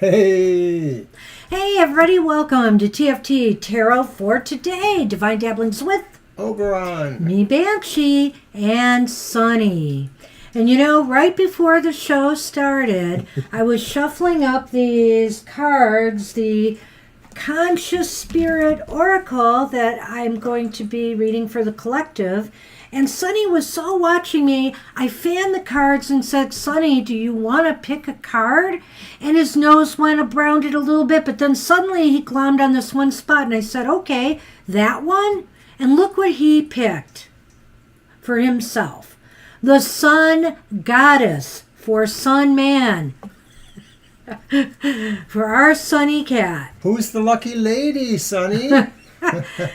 Hey! Hey everybody, welcome to TFT Tarot for today. Divine Dabblings with Oberon! me, Banshee, and Sunny. And you know, right before the show started, I was shuffling up these cards, the Conscious Spirit Oracle that I'm going to be reading for the collective. And Sunny was so watching me, I fanned the cards and said, Sunny, do you want to pick a card? And his nose went around it a little bit, but then suddenly he glommed on this one spot. And I said, okay, that one? And look what he picked for himself. The Sun Goddess for Sun Man. For our Sunny Cat. Who's the lucky lady, Sunny?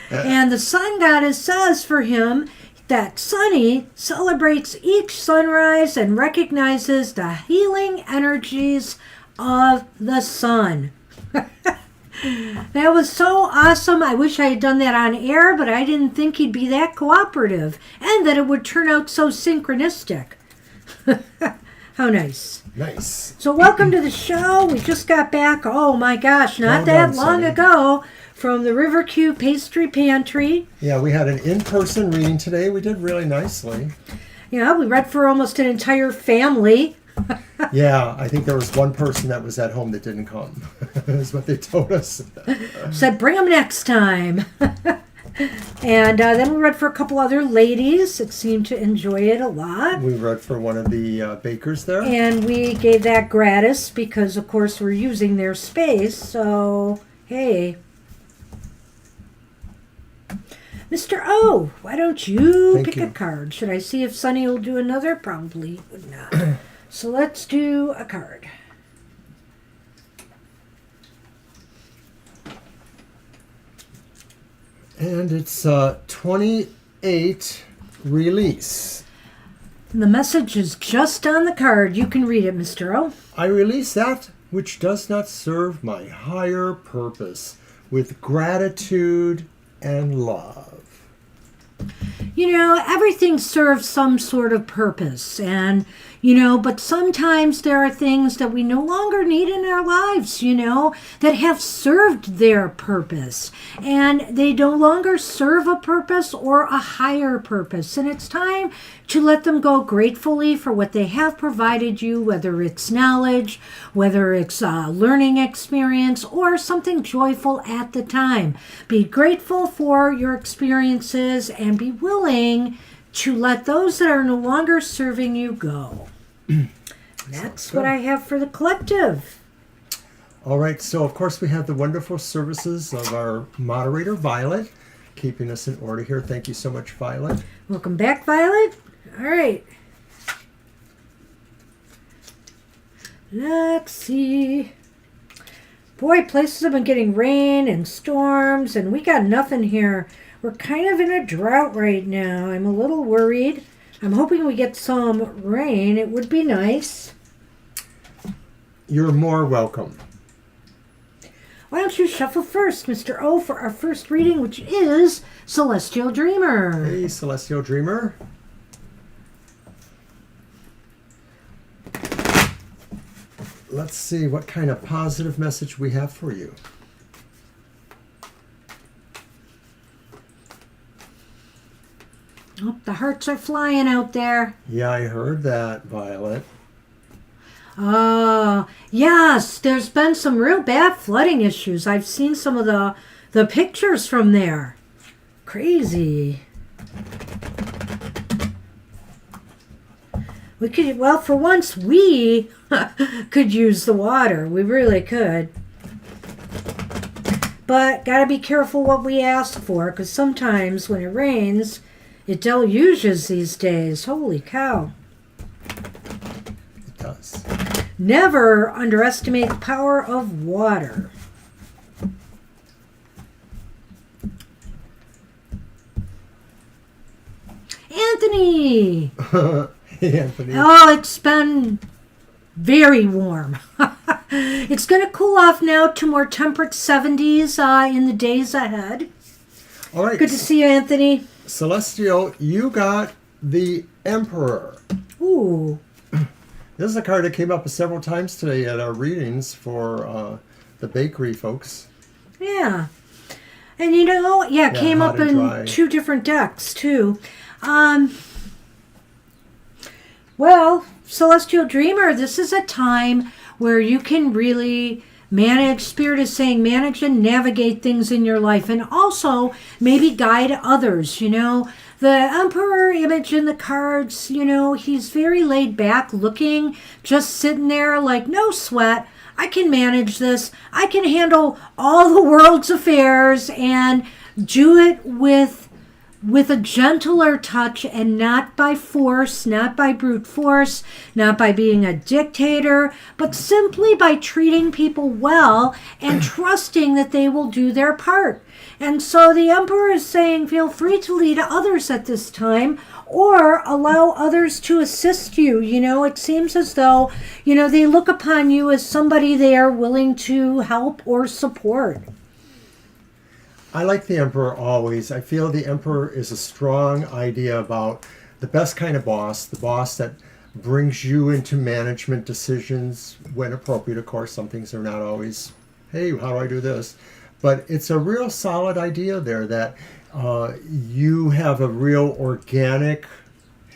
And the Sun Goddess says for him that Sunny celebrates each sunrise and recognizes the healing energies of the sun. That was so awesome. I wish I had done that on air, but I didn't think he'd be that cooperative and that it would turn out so synchronistic. How nice. Nice. So welcome to the show. We just got back, oh my gosh, not that long ago, from the River Q Pastry Pantry. Yeah, we had an in-person reading today. We did really nicely. Yeah, we read for almost an entire family. Yeah, I think there was one person that was at home that didn't come. That's what they told us. Said, bring them next time. And then we read for a couple other ladies that seemed to enjoy it a lot. We read for one of the bakers there. And we gave that gratis because, of course, we're using their space. So, hey. Mr. O, why don't you pick a card? Should I see if Sunny will do another? Probably would not. So let's do a card. And it's 28 release. And the message is just on the card. You can read it, Mr. O. I release that which does not serve my higher purpose with gratitude and love. You know, everything serves some sort of purpose, and, but sometimes there are things that we no longer need in our lives, that have served their purpose, and they no longer serve a purpose or a higher purpose, and it's time to let them go gratefully for what they have provided you, whether it's knowledge, whether it's a learning experience, or something joyful at the time. Be grateful for your experiences and be willing to let those that are no longer serving you go. That's what I have for the collective. All right, so of course we have the wonderful services of our moderator, Violet, keeping us in order here. Thank you so much, Violet. Welcome back, Violet. All right. Let's see. Boy, places have been getting rain and storms, and we got nothing here. We're kind of in a drought right now. I'm a little worried. I'm hoping we get some rain. It would be nice. You're more welcome. Why don't you shuffle first, Mr. O, for our first reading, which is Celestial Dreamer. Hey, Celestial Dreamer. Let's see what kind of positive message we have for you. Oh, the hearts are flying out there. Yeah, I heard that, Violet. Oh, yes, there's been some real bad flooding issues. I've seen some of the pictures from there. Crazy. We could, well, for once, we could use the water. We really could. But gotta be careful what we ask for, because sometimes when it rains, it deluges these days. Holy cow. It does. Never underestimate the power of water. Anthony! Hey, Anthony. Oh, it's been very warm. It's going to cool off now to more temperate 70s in the days ahead. All right. Good to see you, Anthony. Celestial, you got the Emperor. Ooh. This is a card that came up several times today at our readings for the bakery folks. Yeah. And you know, yeah, it came hot up and in dry. 2 different decks too. Well, Celestial Dreamer, this is a time where you can really manage, Spirit is saying, manage and navigate things in your life, and also maybe guide others. You know, the Emperor image in the cards, you know, he's very laid back looking, just sitting there like, no sweat. I can manage this. I can handle all the world's affairs and do it with a gentler touch and not by force, not by brute force, not by being a dictator, but simply by treating people well and trusting that they will do their part. And so the Emperor is saying, feel free to lead others at this time or allow others to assist you. You know, it seems as though, you know, they look upon you as somebody they are willing to help or support. I like the Emperor always. I feel the Emperor is a strong idea about the best kind of boss, the boss that brings you into management decisions when appropriate. Of course, some things are not always, hey, how do I do this? But it's a real solid idea there that you have a real organic,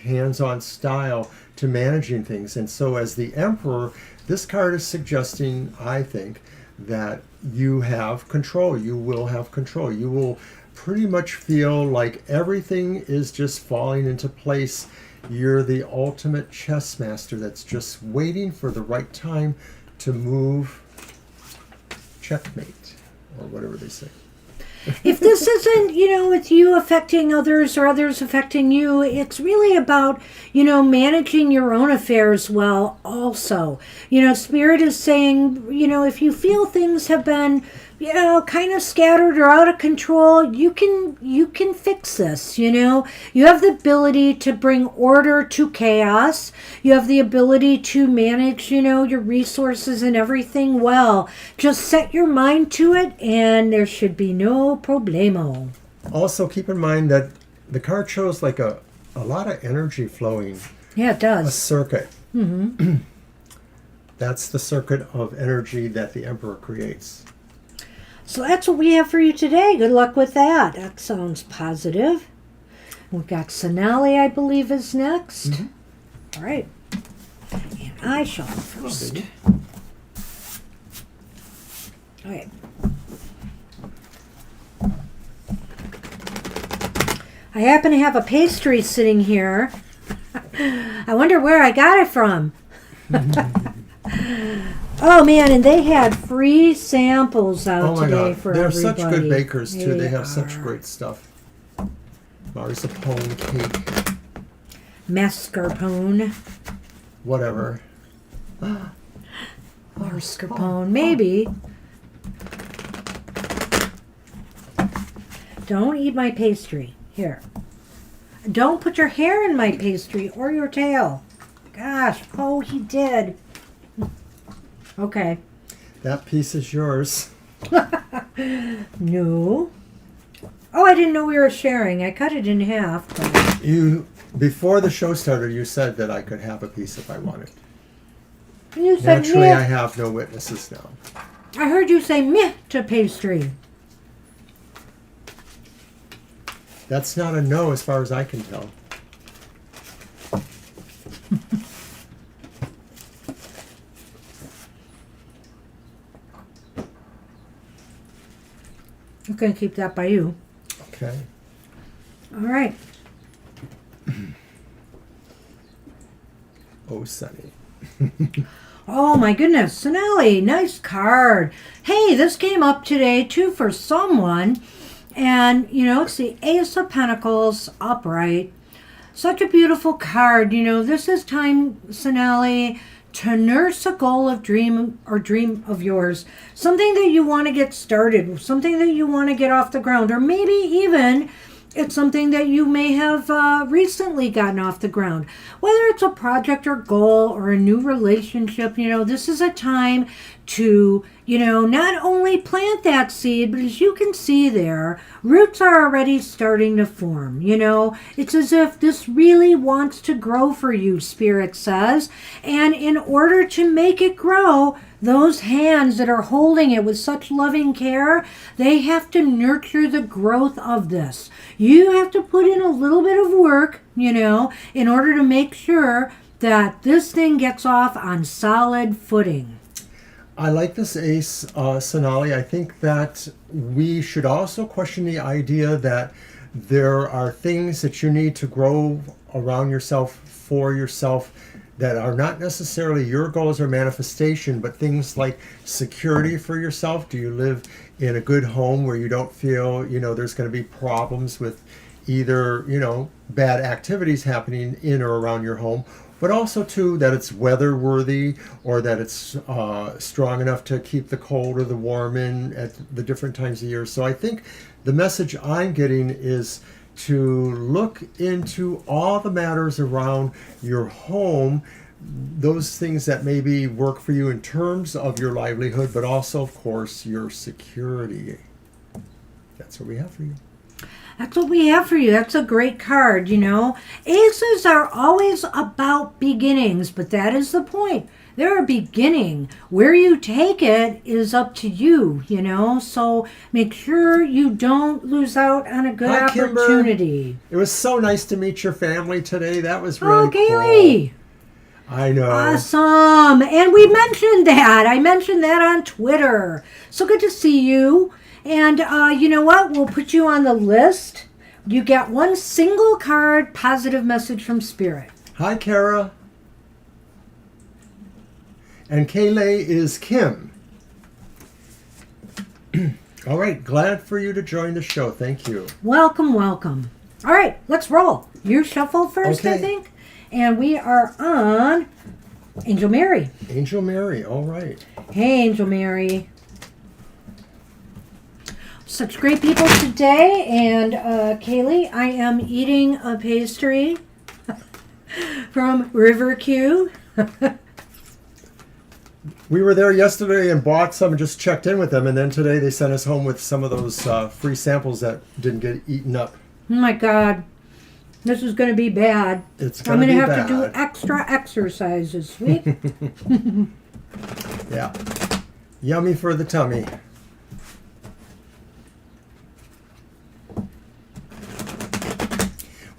hands-on style to managing things. And so as the Emperor, this card is suggesting, I think, that you have control. You will have control. You will pretty much feel like everything is just falling into place. You're the ultimate chess master that's just waiting for the right time to move checkmate, or whatever they say. If this isn't, you know, with you affecting others or others affecting you, it's really about, you know, managing your own affairs well also. You know, Spirit is saying, you know, if you feel things have been, you know, kind of scattered or out of control, you can fix this, you know. You have the ability to bring order to chaos. You have the ability to manage, you know, your resources and everything well. Just set your mind to it and there should be no problemo. Also, keep in mind that the card shows like a lot of energy flowing. Yeah, it A does. circuit. That's the circuit of energy that the Emperor creates. So that's what we have for you today. Good luck with that. That sounds positive. We've got Sonali, I believe, is next. All right. And I shall go first. baby. All right. I happen to have a pastry sitting here. I wonder where I got it from. Oh man, and they had free samples out Oh my today God. for They're everybody. such good bakers too. They have are. such great stuff. Marsupone cake, Mascarpone. whatever. Mascarpone, maybe. Don't eat my pastry. Here. Don't put your hair in my pastry or your tail. Gosh, oh, he did. Okay. That piece is yours. No. Oh, I didn't know we were sharing. I cut it in half. But You before the show started, you said that I could have a piece if I wanted. you said Naturally, meh. I have no witnesses now. I heard you say meh to pastry. That's not a no as far as I can tell. I'm going to keep that by you. Okay. All right. Oh, Sunny. Oh my goodness, Sonali, nice card. Hey, this came up today too for someone. And, you know, it's the Ace of Pentacles upright. Such a beautiful card. You know, this is time, Sonali, to nurse a goal of dream of yours. Something that you want to get started, something that you want to get off the ground, or maybe even it's something that you may have recently gotten off the ground. Whether it's a project or goal or a new relationship, you know, this is a time to, not only plant that seed, but as you can see there, roots are already starting to form. It's as if this really wants to grow for you, Spirit says. And in order to make it grow, those hands that are holding it with such loving care, they have to nurture the growth of this. You have to put in a little bit of work, in order to make sure that this thing gets off on solid footing. I like this, Ace Sonali. I think that we should also question the idea that there are things that you need to grow around yourself, for yourself, that are not necessarily your goals or manifestation, but things like security for yourself. Do you live in a good home where you don't feel, there's going to be problems with either, bad activities happening in or around your home, but also too that it's weather worthy, or that it's strong enough to keep the cold or the warm in at the different times of year. So I think the message I'm getting is to look into all the matters around your home, those things that maybe work for you in terms of your livelihood, but also, of course, your security. That's what we have for you. That's what we have for you. That's a great card, Aces are always about beginnings, but that is the point. They're a beginning. Where you take it is up to you, So make sure you don't lose out on a good opportunity. Kimber. It was so nice to meet your family today. That was really Kaylee. Cool. I know. Awesome. And we mentioned that. I mentioned that on Twitter. So good to see you. And you know what? We'll put you on the list. You get one single card positive message from Spirit. Hi, Kara. And Kaylee is Kim. All right. Glad for you to join the show. Thank you. Welcome, welcome. All right. Let's roll. You shuffle first, okay. I think. And we are on Angel Mary. Angel Mary. All right. Hey, Angel Mary. Such great people today. And Kaylee, I am eating a pastry from River Q. We were there yesterday and bought some and just checked in with them. And then today they sent us home with some of those free samples that didn't get eaten up. Oh, my God. This is going to be bad. I'm going to have to do extra exercise this week. Yeah. Yummy for the tummy.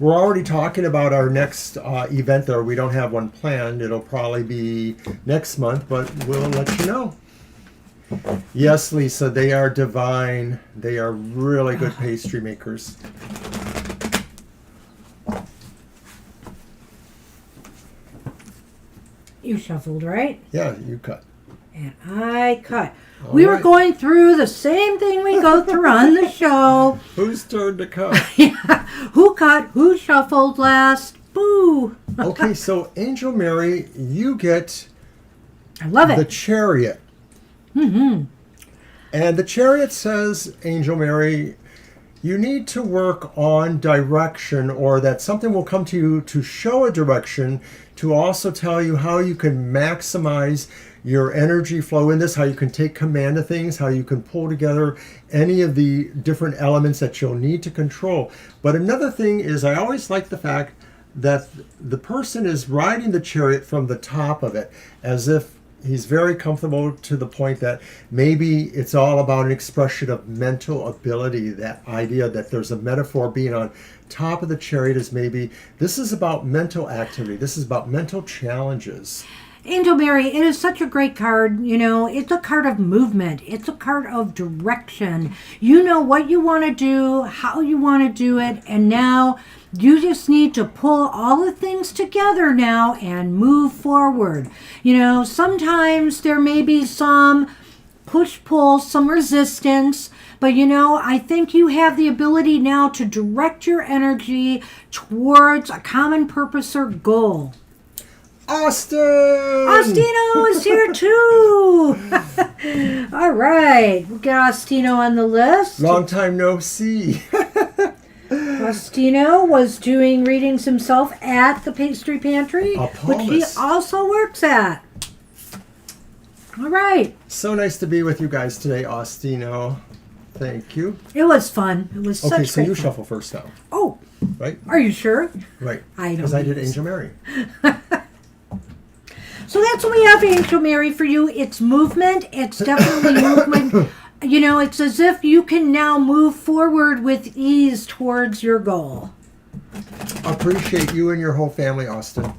We're already talking about our next event, though. We don't have one planned. It'll probably be next month, but we'll let you know. Yes, Lisa, they are divine. They are really good pastry makers. You shuffled, right? Yeah, you cut. And I cut. All we were right. going through the same thing we go through on the show. Whose turn to cut? Yeah. Who cut? Who shuffled last? Boo. Okay, so Angel Mary, you get I love the it. Chariot. Mm-hmm. And the Chariot says, Angel Mary, you need to work on direction, or that something will come to you to show a direction, to also tell you how you can maximize your energy flow in this, how you can take command of things, how you can pull together any of the different elements that you'll need to control. But another thing is, I always like the fact that the person is riding the chariot from the top of it, as if he's very comfortable, to the point that maybe it's all about an expression of mental ability. That idea that there's a metaphor being on top of the chariot is maybe this is about mental activity. This is about mental challenges. Angel Mary, it is such a great card. You know, it's a card of movement. It's a card of direction. You know what you want to do, how you want to do it, and now you just need to pull all the things together now and move forward. You know, sometimes there may be some push-pull, some resistance, but you know, I think you have the ability now to direct your energy towards a common purpose or goal. Austin! Austino is here too! All right, we got Austino on the list. Long time no see. Austino was doing readings himself at the Pastry Pantry, which he also works at. All right. So nice to be with you guys today, Austino. Thank you. It was fun. It was Okay, such so great you fun. shuffle first now, Oh, right? are you sure? Right. I don't Because I did need Angel Mary. So that's what we have, Angel Mary, for you. It's movement. It's definitely movement. You know, it's as if you can now move forward with ease towards your goal. Appreciate you and your whole family, Austin.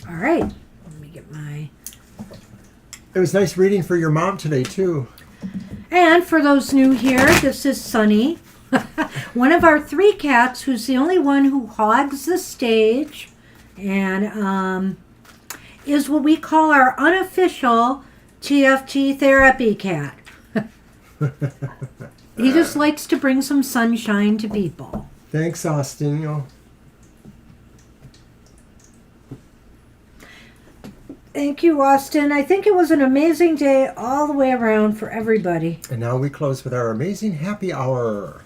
All right. Let me get my... It was nice reading for your mom today, too. And for those new here, this is Sunny, one of our 3 cats who's the only one who hogs the stage and is what we call our unofficial TFT therapy cat. He just likes to bring some sunshine to people. Thanks, Austin. Thank you, Austin. I think it was an amazing day all the way around for everybody. And now we close with our amazing happy hour.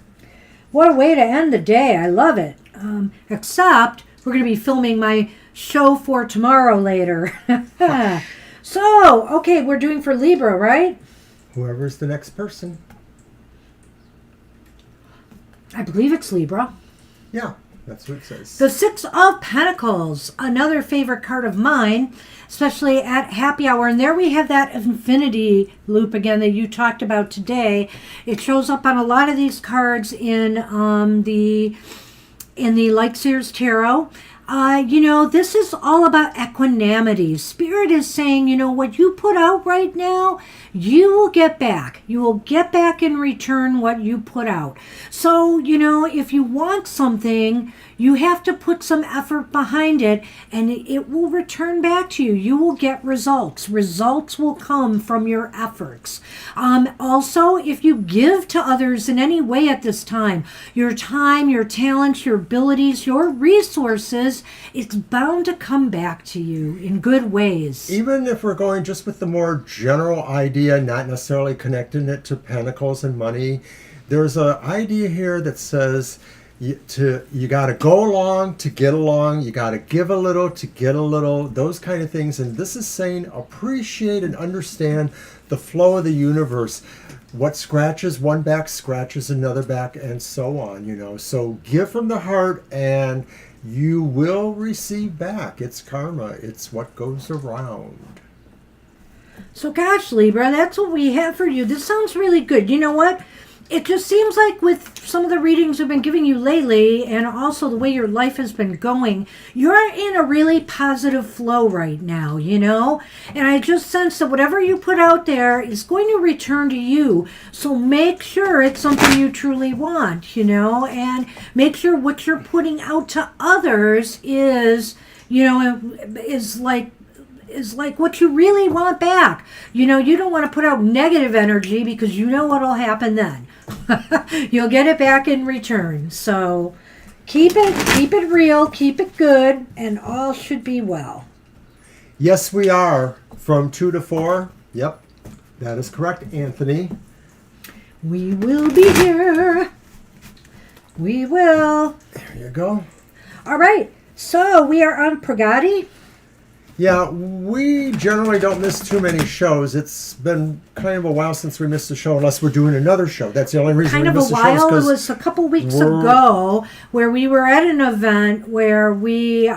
What a way to end the day. I love it. Except we're going to be filming my show for tomorrow later. So, okay, we're doing for Libra, right? Whoever's the next person. I believe it's Libra. Yeah, that's what it says. The 6 of Pentacles, another favorite card of mine, especially at happy hour. And there we have that infinity loop again that you talked about today. It shows up on a lot of these cards in the Light Seers Tarot. You know, this is all about equanimity. Spirit is saying, you know, what you put out right now, you will get back. You will get back in return what you put out. So, you know, if you want something, you have to put some effort behind it and it will return back to you. You will get results. Results will come from your efforts. Also, if you give to others in any way at this time, your talents, your abilities, your resources, it's bound to come back to you in good ways. Even if we're going just with the more general idea, not necessarily connecting it to pentacles and money, there's an idea here that says you got to go along to get along. You got to give a little to get a little, those kind of things. And this is saying appreciate and understand the flow of the universe. What scratches one back scratches another back, and so on, you know. So give from the heart and you will receive back. It's karma. It's what goes around. So gosh, Libra, that's what we have for you. This sounds really good. You know what? It just seems like with some of the readings I've been giving you lately and also the way your life has been going, you're in a really positive flow right now, you know? And I just sense that whatever you put out there is going to return to you. So make sure it's something you truly want, you know? And make sure what you're putting out to others is, you know, is like what you really want back. You know, you don't want to put out negative energy because you know what'll happen then. You'll get it back in return. So keep it real, keep it good, and all should be well. Yes, we are. From 2 to 4. Yep, that is correct, Anthony. We will be here. We will. There you go. All right. So we are on Pragati. Yeah, we generally don't miss too many shows. It's been kind of a while since we missed a show, unless we're doing another show. That's the only reason Kind we of a missed the show. while. It was a couple weeks ago where we were at an event where we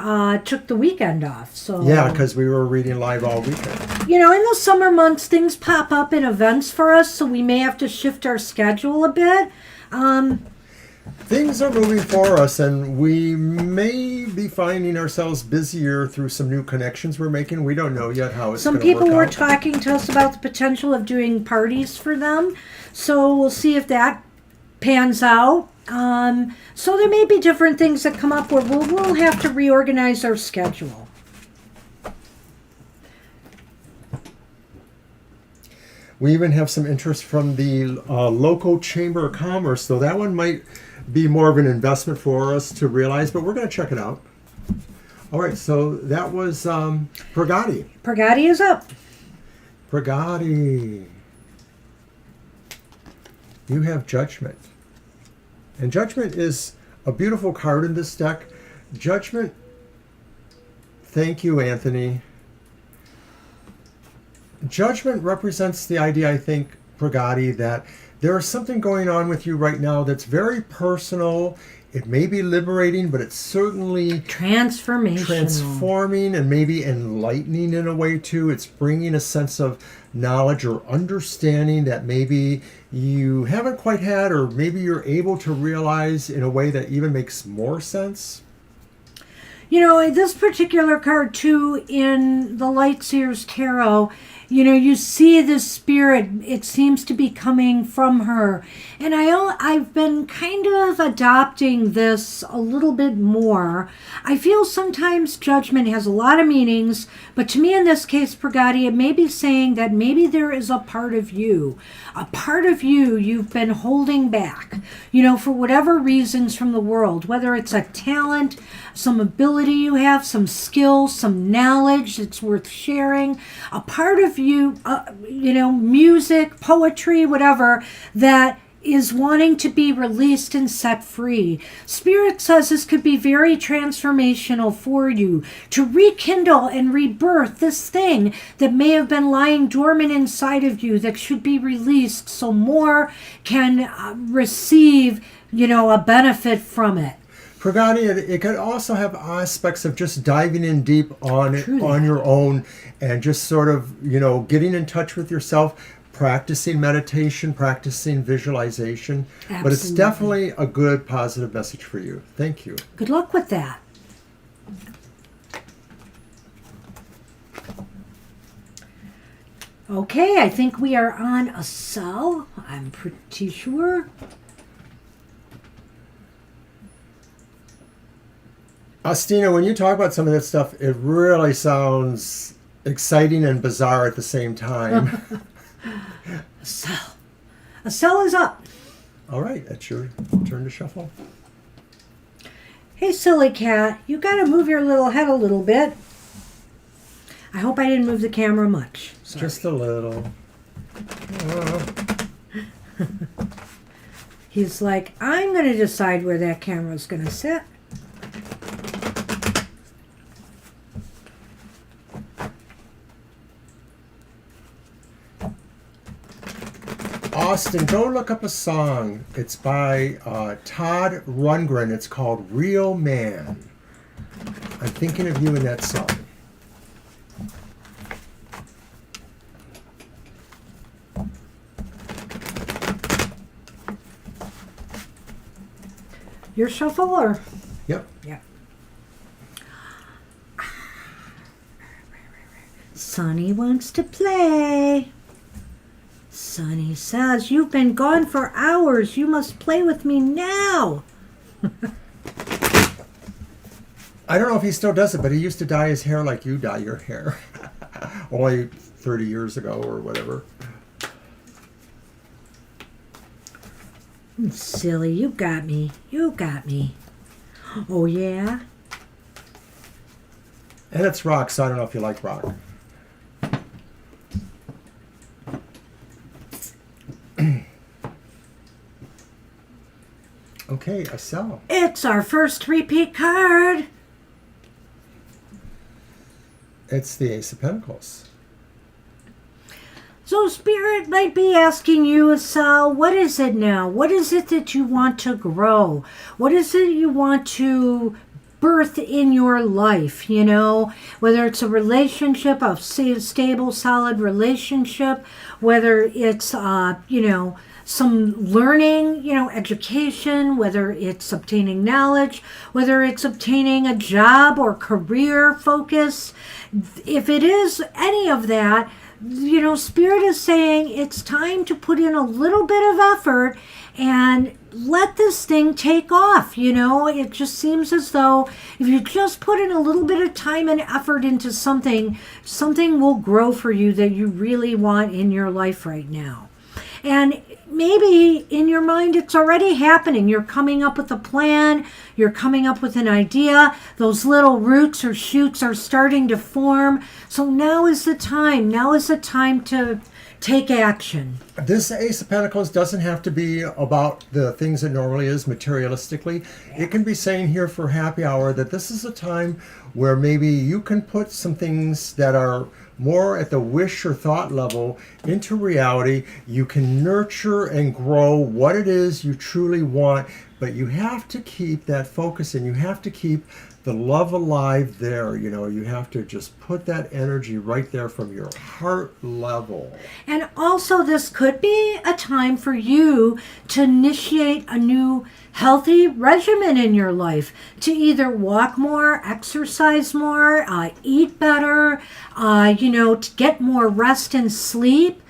took the weekend off. So yeah, because we were reading live all weekend. you know, in the summer months, things pop up in events for us, so we may have to shift our schedule a bit. Things are moving for us, and we may be finding ourselves busier through some new connections we're making. We don't know yet how it's Some going to work people were out. talking to us about the potential of doing parties for them, so we'll see if that pans out. So there may be different things that come up where we'll have to reorganize our schedule. We even have some interest from the local Chamber of Commerce, so that one might be more of an investment for us to realize, but we're going to check it out. All right, so that was Pragati. Pragati is up. Pragati. you have Judgment. And Judgment is a beautiful card in this deck. Judgment, thank you, Anthony. Judgment represents the idea, I think, Pragati, that there is something going on with you right now that's very personal. It may be liberating, but it's certainly transforming and maybe enlightening in a way too. It's bringing a sense of knowledge or understanding that maybe you haven't quite had, or maybe you're able to realize in a way that even makes more sense. You know, this particular card too in the Lightseer's Tarot, you know, you see the spirit, it seems to be coming from her. And I've been kind of adopting this a little bit more. I feel sometimes Judgment has a lot of meanings, but to me in this case, Pragati, it may be saying that maybe there is a part of you you've been holding back, you know, for whatever reasons from the world, whether it's a talent, some ability you have, some skills, some knowledge that's worth sharing, a part of you, you know, music, poetry, whatever, that is wanting to be released and set free. Spirit says this could be very transformational for you to rekindle and rebirth this thing that may have been lying dormant inside of you that should be released so more can receive, you know, a benefit from it. Pragati, it could also have aspects of just diving in deep on it, on your own, and just sort of, you know, getting in touch with yourself, practicing meditation, practicing visualization. Absolutely. But it's definitely a good, positive message for you. Thank you. Good luck with that. Okay, I think we are on a cell. I'm pretty sure. Astina, when you talk about some of that stuff, it really sounds exciting and bizarre at the same time. A cell. A cell is up. All right, it's your turn to shuffle. Hey, silly cat, you got to move your little head a little bit. I hope I didn't move the camera much. Sorry. Just a little. He's like, I'm going to decide where that camera's going to sit. Austin, go look up a song. It's by Todd Rundgren. It's called Real Man. I'm thinking of you in that song. Your shuffle or? Yep. Yep. Sonny wants to play. Sonny says, you've been gone for hours. You must play with me now. I don't know if he still does it, but he used to dye his hair like you dye your hair. Only 30 years ago or whatever. Silly, you got me. You got me. Oh, yeah? And it's rock, so I don't know if you like rock. Okay, a cell. It's our first repeat card. It's the Ace of Pentacles. So Spirit might be asking you, Sal, what is it now? What is it that you want to grow? What is it you want to birth in your life, you know? Whether it's a relationship, a stable, solid relationship, whether it's, you know, some learning, you know, education, whether it's obtaining knowledge, whether it's obtaining a job or career focus. If it is any of that, you know, Spirit is saying it's time to put in a little bit of effort and let this thing take off. You know, it just seems as though if you just put in a little bit of time and effort into something, something will grow for you that you really want in your life right now. And maybe in your mind it's already happening. You're coming up with a plan, you're coming up with an idea, those little roots or shoots are starting to form. So now is the time. Now is the time to take action. This Ace of Pentacles doesn't have to be about the things it normally is materialistically. It can be saying here for happy hour that this is a time where maybe you can put some things that are more at the wish or thought level into reality. You can nurture and grow what it is you truly want, but you have to keep that focus and you have to keep the love alive there. You know, you have to just put that energy right there from your heart level. And also, this could be a time for you to initiate a new healthy regimen in your life, to either walk more, exercise more, eat better, to get more rest and sleep.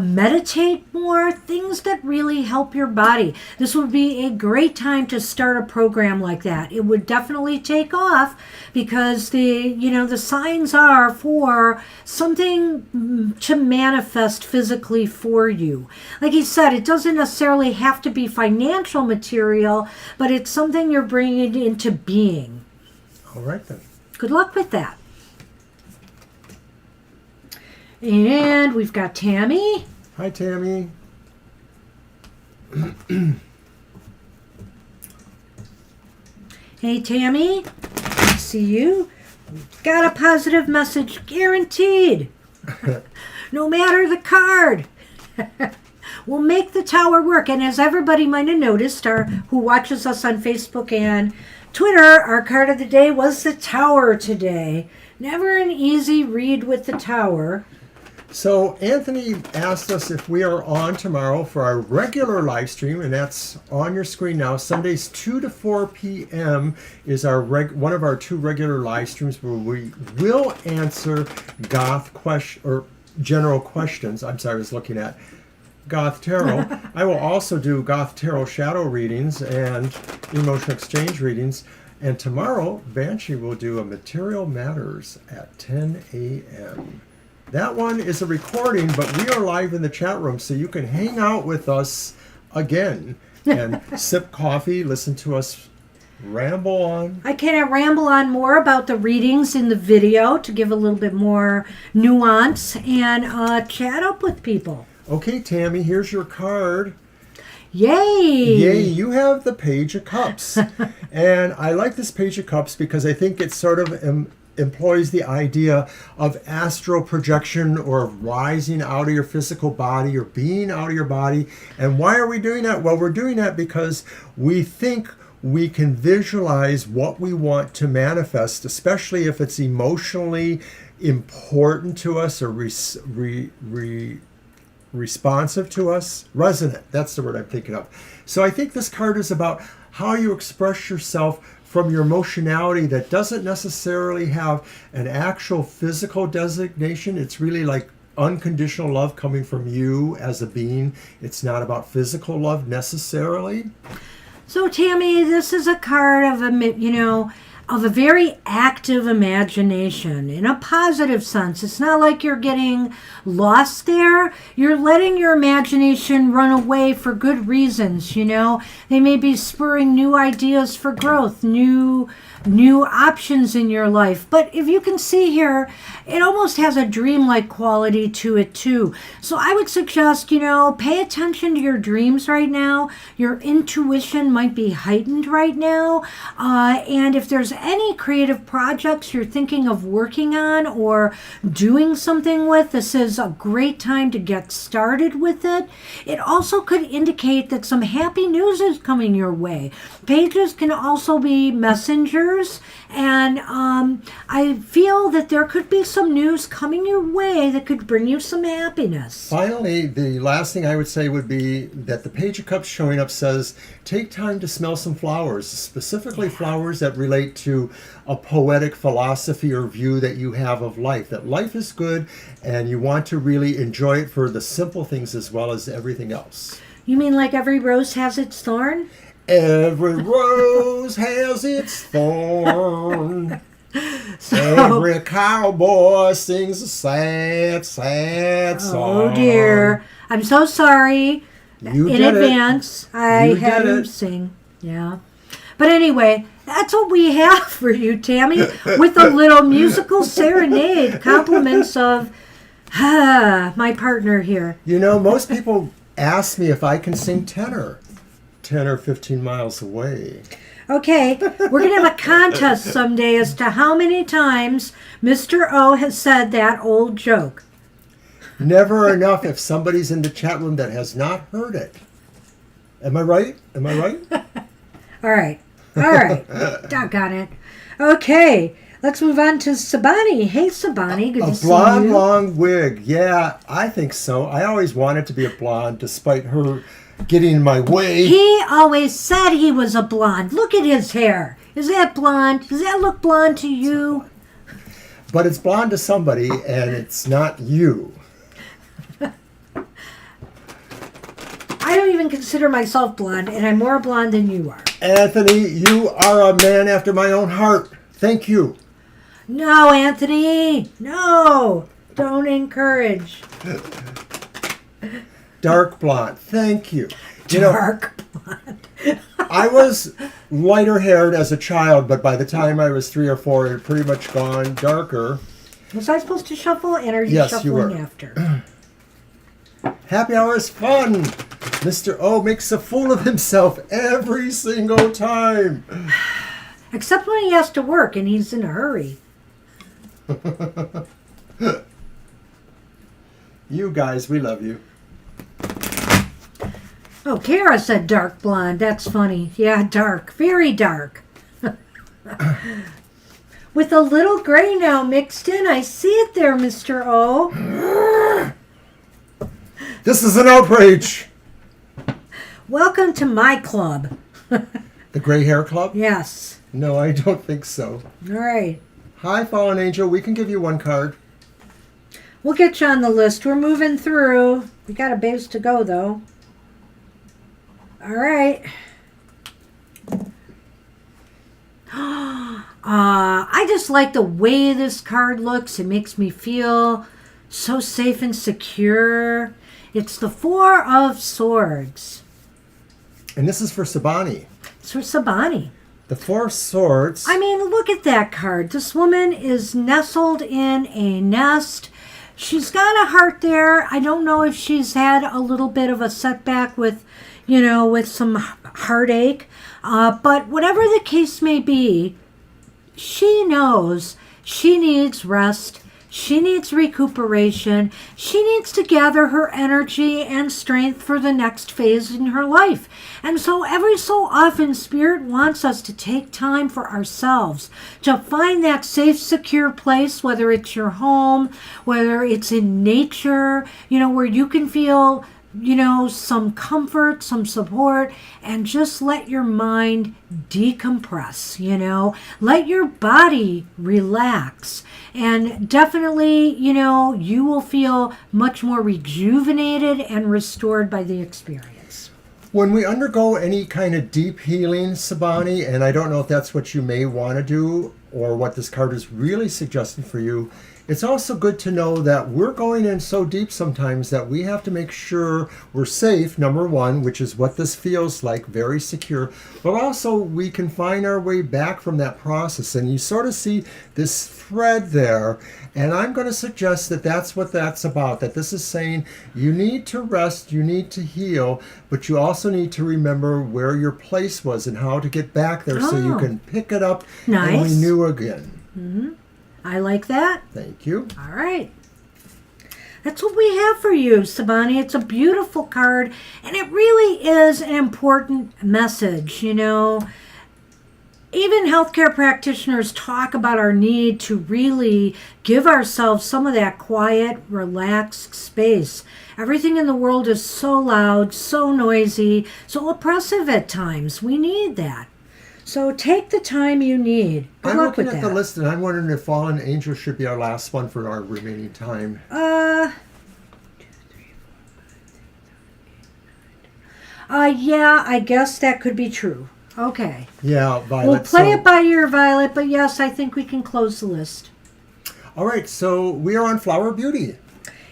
Meditate more, things that really help your body. This would be a great time to start a program like that. It would definitely take off because the signs are for something to manifest physically for you. Like he said, it doesn't necessarily have to be financial material, but it's something you're bringing into being. All right then. Good luck with that. And we've got Tammy. Hi, Tammy. Hey, Tammy. See you. Got a positive message guaranteed. No matter the card. We'll make the tower work. And as everybody might have noticed, who watches us on Facebook and Twitter, our card of the day was the tower today. Never an easy read with the tower. So Anthony asked us if we are on tomorrow for our regular live stream, and that's on your screen now. Sundays 2 to 4 p.m. is our one of our two regular live streams where we will answer general questions. I'm sorry, I was looking at Goth Tarot. I will also do Goth Tarot shadow readings and emotional exchange readings. And tomorrow, Banshee will do a Material Matters at 10 a.m. That one is a recording, but we are live in the chat room, so you can hang out with us again and sip coffee, listen to us ramble on. I can ramble on more about the readings in the video to give a little bit more nuance and chat up with people. Okay, Tammy, here's your card. Yay! Yay, you have the Page of Cups. And I like this Page of Cups because I think it sort of employs the idea of astral projection or rising out of your physical body or being out of your body. And why are we doing that? Well, we're doing that because we think we can visualize what we want to manifest, especially if it's emotionally important to us or responsive to us. Resonant, that's the word I'm thinking of. So I think this card is about how you express yourself from your emotionality that doesn't necessarily have an actual physical designation. It's really like unconditional love coming from you as a being. It's not about physical love necessarily. So Tammy, this is a card of a very active imagination in a positive sense. It's not like you're getting lost there. You're letting your imagination run away for good reasons, They may be spurring new ideas for growth, new options in your life. But if you can see here, it almost has a dreamlike quality to it too. So I would suggest, pay attention to your dreams right now. Your intuition might be heightened right now. And if there's any creative projects you're thinking of working on or doing something with, this is a great time to get started with it. It also could indicate that some happy news is coming your way. Pages can also be messengers. And I feel that there could be some news coming your way that could bring you some happiness. Finally, the last thing I would say would be that the Page of Cups showing up says, take time to smell some flowers, specifically flowers that relate to a poetic philosophy or view that you have of life, that life is good and you want to really enjoy it for the simple things as well as everything else. You mean like every rose has its thorn? Every rose has its thorn. So, Every cowboy sings a sad, sad song. oh dear. I'm so sorry You in did advance. I You had did him it. sing. Yeah. But anyway, that's what we have for you, Tammy, with a little musical serenade, compliments of my partner here. You know, most people ask me if I can sing tenor 10 or 15 miles away. Okay, we're going to have a contest someday as to how many times Mr. O has said that old joke. Never enough if somebody's in the chat room that has not heard it. Am I right? Am I right? All right. Doggone it. Okay, let's move on to Sabani. Hey, Sabani, good to see blonde, you. long wig. Yeah, I think so. I always wanted to be a blonde despite her getting in my way. He always said he was a blonde. Look at his hair. Is that blonde? Does that look blonde to you? But it's blonde to somebody, and it's not you. I don't even consider myself blonde, and I'm more blonde than you are. Anthony, you are a man after my own heart. Thank you. No, Anthony. No. Don't encourage. Dark blonde. Thank you. You know, Dark blonde. I was lighter haired as a child, but by the time I was 3 or 4, it had pretty much gone darker. Was I supposed to shuffle? And are you Yes, you shuffling were. after? Happy hour is fun. Mr. O makes a fool of himself every single time. Except when he has to work and he's in a hurry. You guys, we love you. Oh, Kara said dark blonde. That's funny. Yeah, dark. Very dark. With a little gray now mixed in. I see it there, Mr. O. This is an outrage. Welcome to my club. The Gray Hair Club? Yes. No, I don't think so. All right. Hi, Fallen Angel. We can give you one card. We'll get you on the list. We're moving through. We got a base to go, though. All right. I just like the way this card looks. It makes me feel so safe and secure. It's the Four of Swords. And this is for Sabani. It's for Sabani. The Four of Swords. I mean, look at that card. This woman is nestled in a nest. She's got a heart there. I don't know if she's had a little bit of a setback with, with some heartache. But whatever the case may be, she knows she needs rest. She needs recuperation. She needs to gather her energy and strength for the next phase in her life. And so every so often, Spirit wants us to take time for ourselves, to find that safe, secure place, whether it's your home, whether it's in nature, where you can feel, some comfort, some support, and just let your mind decompress, let your body relax. And definitely, you will feel much more rejuvenated and restored by the experience. When we undergo any kind of deep healing, Sabani, and I don't know if that's what you may want to do or what this card is really suggesting for you, it's also good to know that we're going in so deep sometimes that we have to make sure we're safe, number one, which is what this feels like, very secure, but also we can find our way back from that process. And you sort of see this thread there, and I'm going to suggest that that's what that's about, that this is saying you need to rest, you need to heal, but you also need to remember where your place was and how to get back there so you can pick it up and renew again. Mm-hmm. I like that. Thank you. All right. That's what we have for you, Sabani. It's a beautiful card, and it really is an important message. Even healthcare practitioners talk about our need to really give ourselves some of that quiet, relaxed space. Everything in the world is so loud, so noisy, so oppressive at times. We need that. So take the time you need. Good I'm luck looking with at that. the list, and I'm wondering if Fallen Angel should be our last one for our remaining time. Yeah, I guess that could be true. Okay. Yeah, Violet. We'll play so, it by ear, Violet, but yes, I think we can close the list. All right, so we are on Flower Beauty.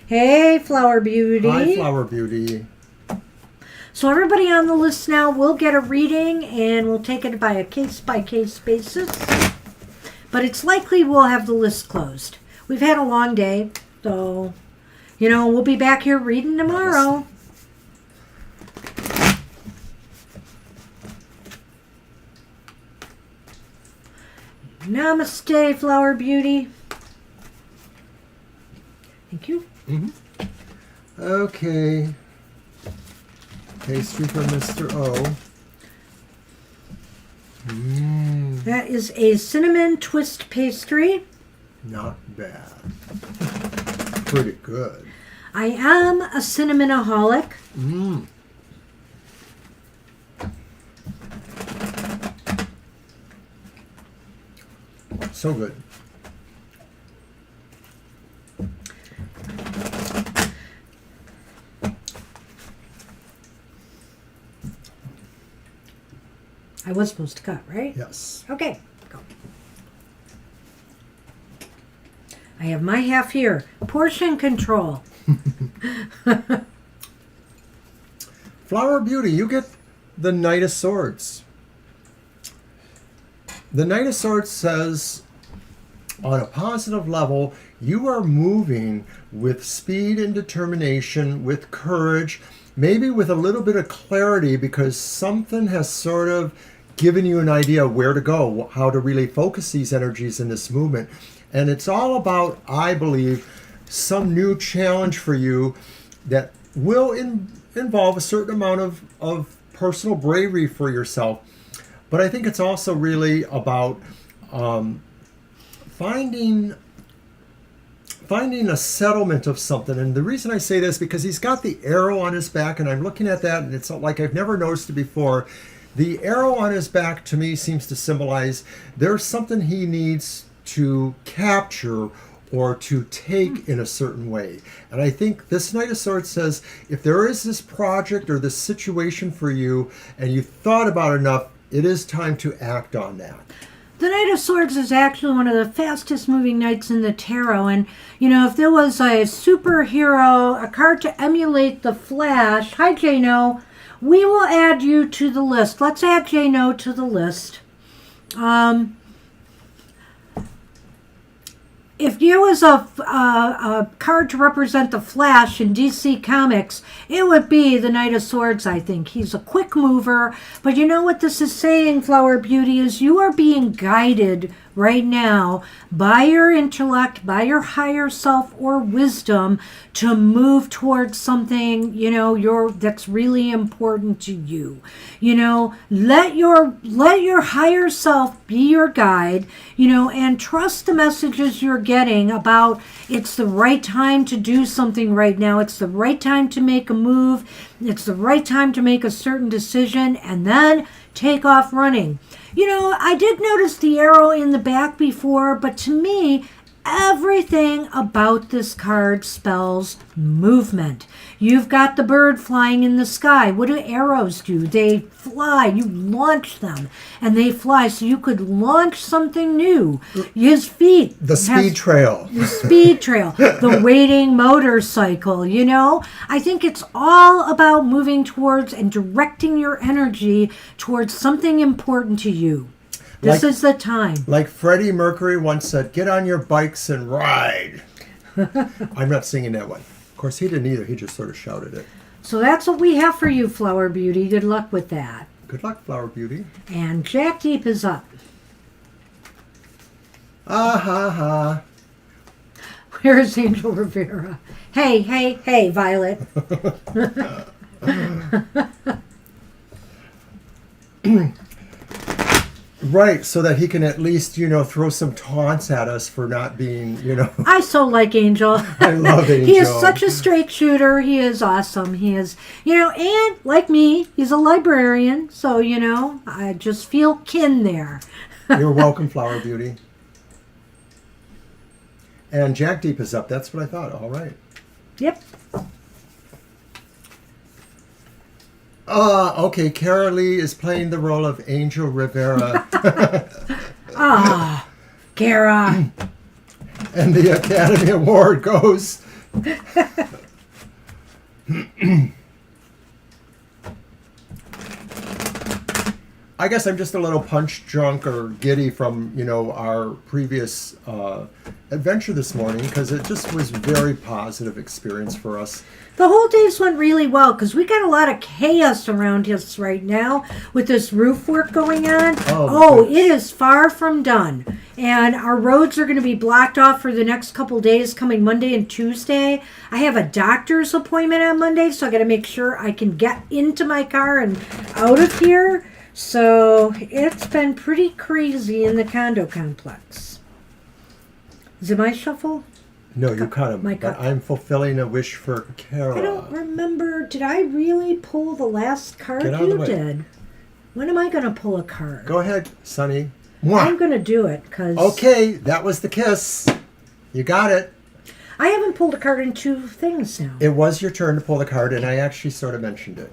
Hey, Flower Beauty. Hi, Flower Beauty. So everybody on the list now will get a reading, and we'll take it by a case-by-case basis. But it's likely we'll have the list closed. We've had a long day, so, we'll be back here reading tomorrow. Namaste, Flower Beauty. Thank you. Okay. Pastry for Mr. O. That is a cinnamon twist pastry. Not bad. Pretty good. I am a cinnamonaholic. So good. I was supposed to cut, right? Yes. Okay, go. I have my half here. Portion control. Flower Beauty, you get the Knight of Swords. The Knight of Swords says, on a positive level, you are moving with speed and determination, with courage, maybe with a little bit of clarity, because something has sort of given you an idea where to go, how to really focus these energies in this movement. And it's all about, I believe, some new challenge for you that will involve a certain amount of personal bravery for yourself. But I think it's also really about finding a settlement of something. And the reason I say this, because he's got the arrow on his back, and I'm looking at that, and it's like I've never noticed it before. The arrow on his back, to me, seems to symbolize there's something he needs to capture or to take in a certain way. And I think this Knight of Swords says, if there is this project or this situation for you, and you thought about it enough, it is time to act on that. The Knight of Swords is actually one of the fastest moving knights in the tarot. And, if there was a superhero, a card to emulate the Flash, hi, Jano, we will add you to the list. Let's add Jano to the list. If there was a card to represent the Flash in DC Comics, it would be the Knight of Swords, I think. He's a quick mover. But you know what this is saying, Flower Beauty, is you are being guided right now by your intellect, by your higher self or wisdom to move towards something, that's really important to you. Let your higher self be your guide, and trust the messages you're getting about it's the right time to do something right now. It's the right time to make a move. It's the right time to make a certain decision, and then take off running. I did notice the arrow in the back before, but to me, everything about this card spells movement. You've got the bird flying in the sky. What do arrows do? They fly. You launch them, and they fly. So you could launch something new. His feet. The speed trail. The speed trail. The waiting motorcycle, I think it's all about moving towards and directing your energy towards something important to you. This is the time. Like Freddie Mercury once said, get on your bikes and ride. I'm not singing that one. Of course, he didn't either. He just sort of shouted it. So that's what we have for you, Flower Beauty. Good luck with that. Good luck, Flower Beauty. And Jack Deep is up. Ah, ha, ha. Where's Angel Rivera? Hey, Violet. Right, so that he can at least, throw some taunts at us for not being, I so like Angel. I love Angel. He is such a straight shooter. He is awesome. He is, and like me, he's a librarian. So, I just feel kin there. You're welcome, Flower Beauty. And Jack Deep is up. That's what I thought. All right. Yep. Okay, Kara Lee is playing the role of Angel Rivera. Ah, Kara. And the Academy Award goes. I guess I'm just a little punch drunk or giddy from, our previous adventure this morning, because it just was a very positive experience for us. The whole days went really well because we got a lot of chaos around us right now with this roof work going on. Oh, it is far from done. And our roads are going to be blocked off for the next couple days coming Monday and Tuesday. I have a doctor's appointment on Monday, so I got to make sure I can get into my car and out of here. So it's been pretty crazy in the condo complex. Is it my shuffle? No, you cut him. My But cut. I'm fulfilling a wish for Kara. I don't remember. Did I really pull the last card? Get out of the You way. did. When am I going to pull a card? Go ahead, Sonny. I'm Mwah. going to do it because Okay, that was the kiss. You got it. I haven't pulled a card in 2 things now. It was your turn to pull the card, and I actually sort of mentioned it.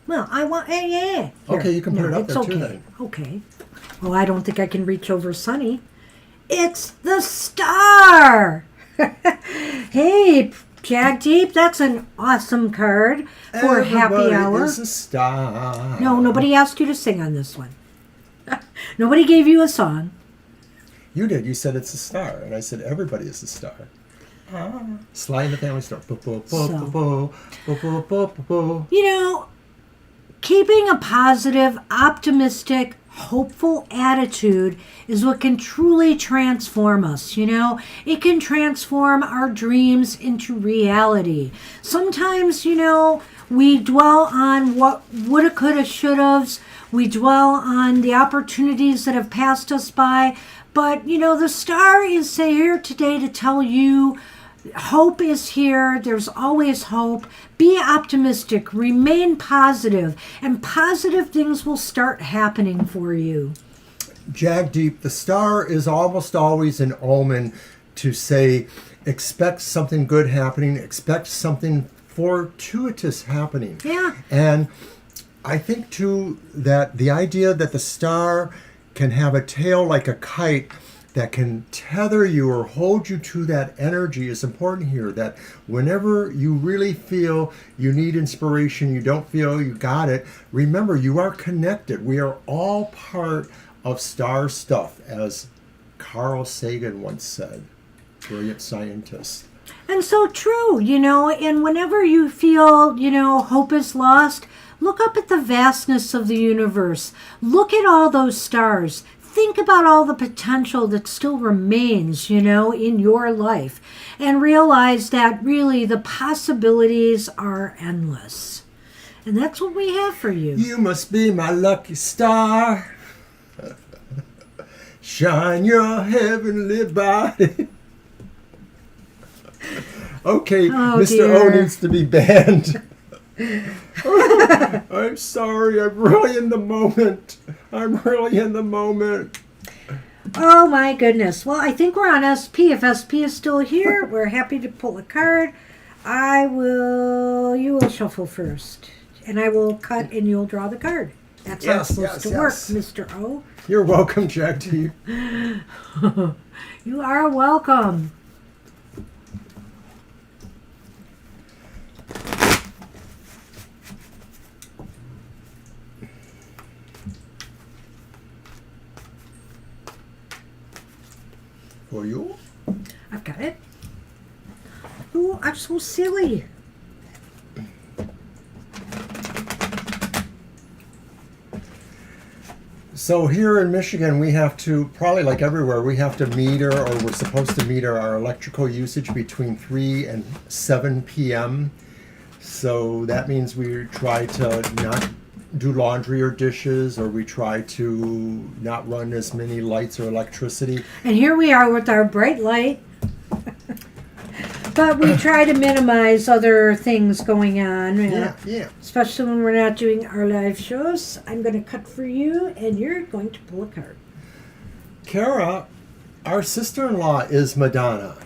Well, I want. Yeah. Here. Okay, you can put it up it's there okay. too then. Okay. Well, I don't think I can reach over Sunny. It's the star. Hey, Jag Deep, that's an awesome card for happy Everybody hour. is a star. No, nobody asked you to sing on this one. Nobody gave you a song. You did. You said it's a star, and I said everybody is a star. Sly and the Family Star. Bo, bo, bo, bo, bo, bo, bo, bo, bo, bo. You know, keeping a positive, optimistic, hopeful attitude is what can truly transform us. It can transform our dreams into reality. Sometimes, we dwell on what woulda, coulda, shoulda's. We dwell on the opportunities that have passed us by. But, the star is here today to tell you hope is here. There's always hope. Be optimistic. Remain positive, and positive things will start happening for you. Jag Deep, the star is almost always an omen to say, expect something good happening, expect something fortuitous happening. Yeah. And I think, too, that the idea that the star can have a tail like a kite that can tether you or hold you to that energy is important here. That whenever you really feel you need inspiration, you don't feel you got it, remember, you are connected. We are all part of star stuff, as Carl Sagan once said, brilliant scientist. And so true, and whenever you feel, hope is lost, look up at the vastness of the universe. Look at all those stars. Think about all the potential that still remains, in your life. And realize that really the possibilities are endless. And that's what we have for you. You must be my lucky star. Shine your heavenly body. Okay, Oh, Mr. dear. O needs to be banned. I'm sorry, I'm really in the moment. Oh my goodness. Well, I think we're on SP. If SP is still here, we're happy to pull a card. You will shuffle first. And I will cut and you'll draw the card. That's how it's supposed to work, Mr. O. You're welcome, Jack T. You are welcome. For you? I've got it. Oh, I'm so silly. So here in Michigan, we have to, probably like everywhere, we have to meter, or we're supposed to meter our electrical usage between 3 and 7 p.m. So that means we try to not do laundry or dishes, or we try to not run as many lights or electricity. And here we are with our bright light. But we try to minimize other things going on. Yeah. Especially when we're not doing our live shows. I'm going to cut for you, and you're going to pull a card. Kara, our sister-in-law is Madonna.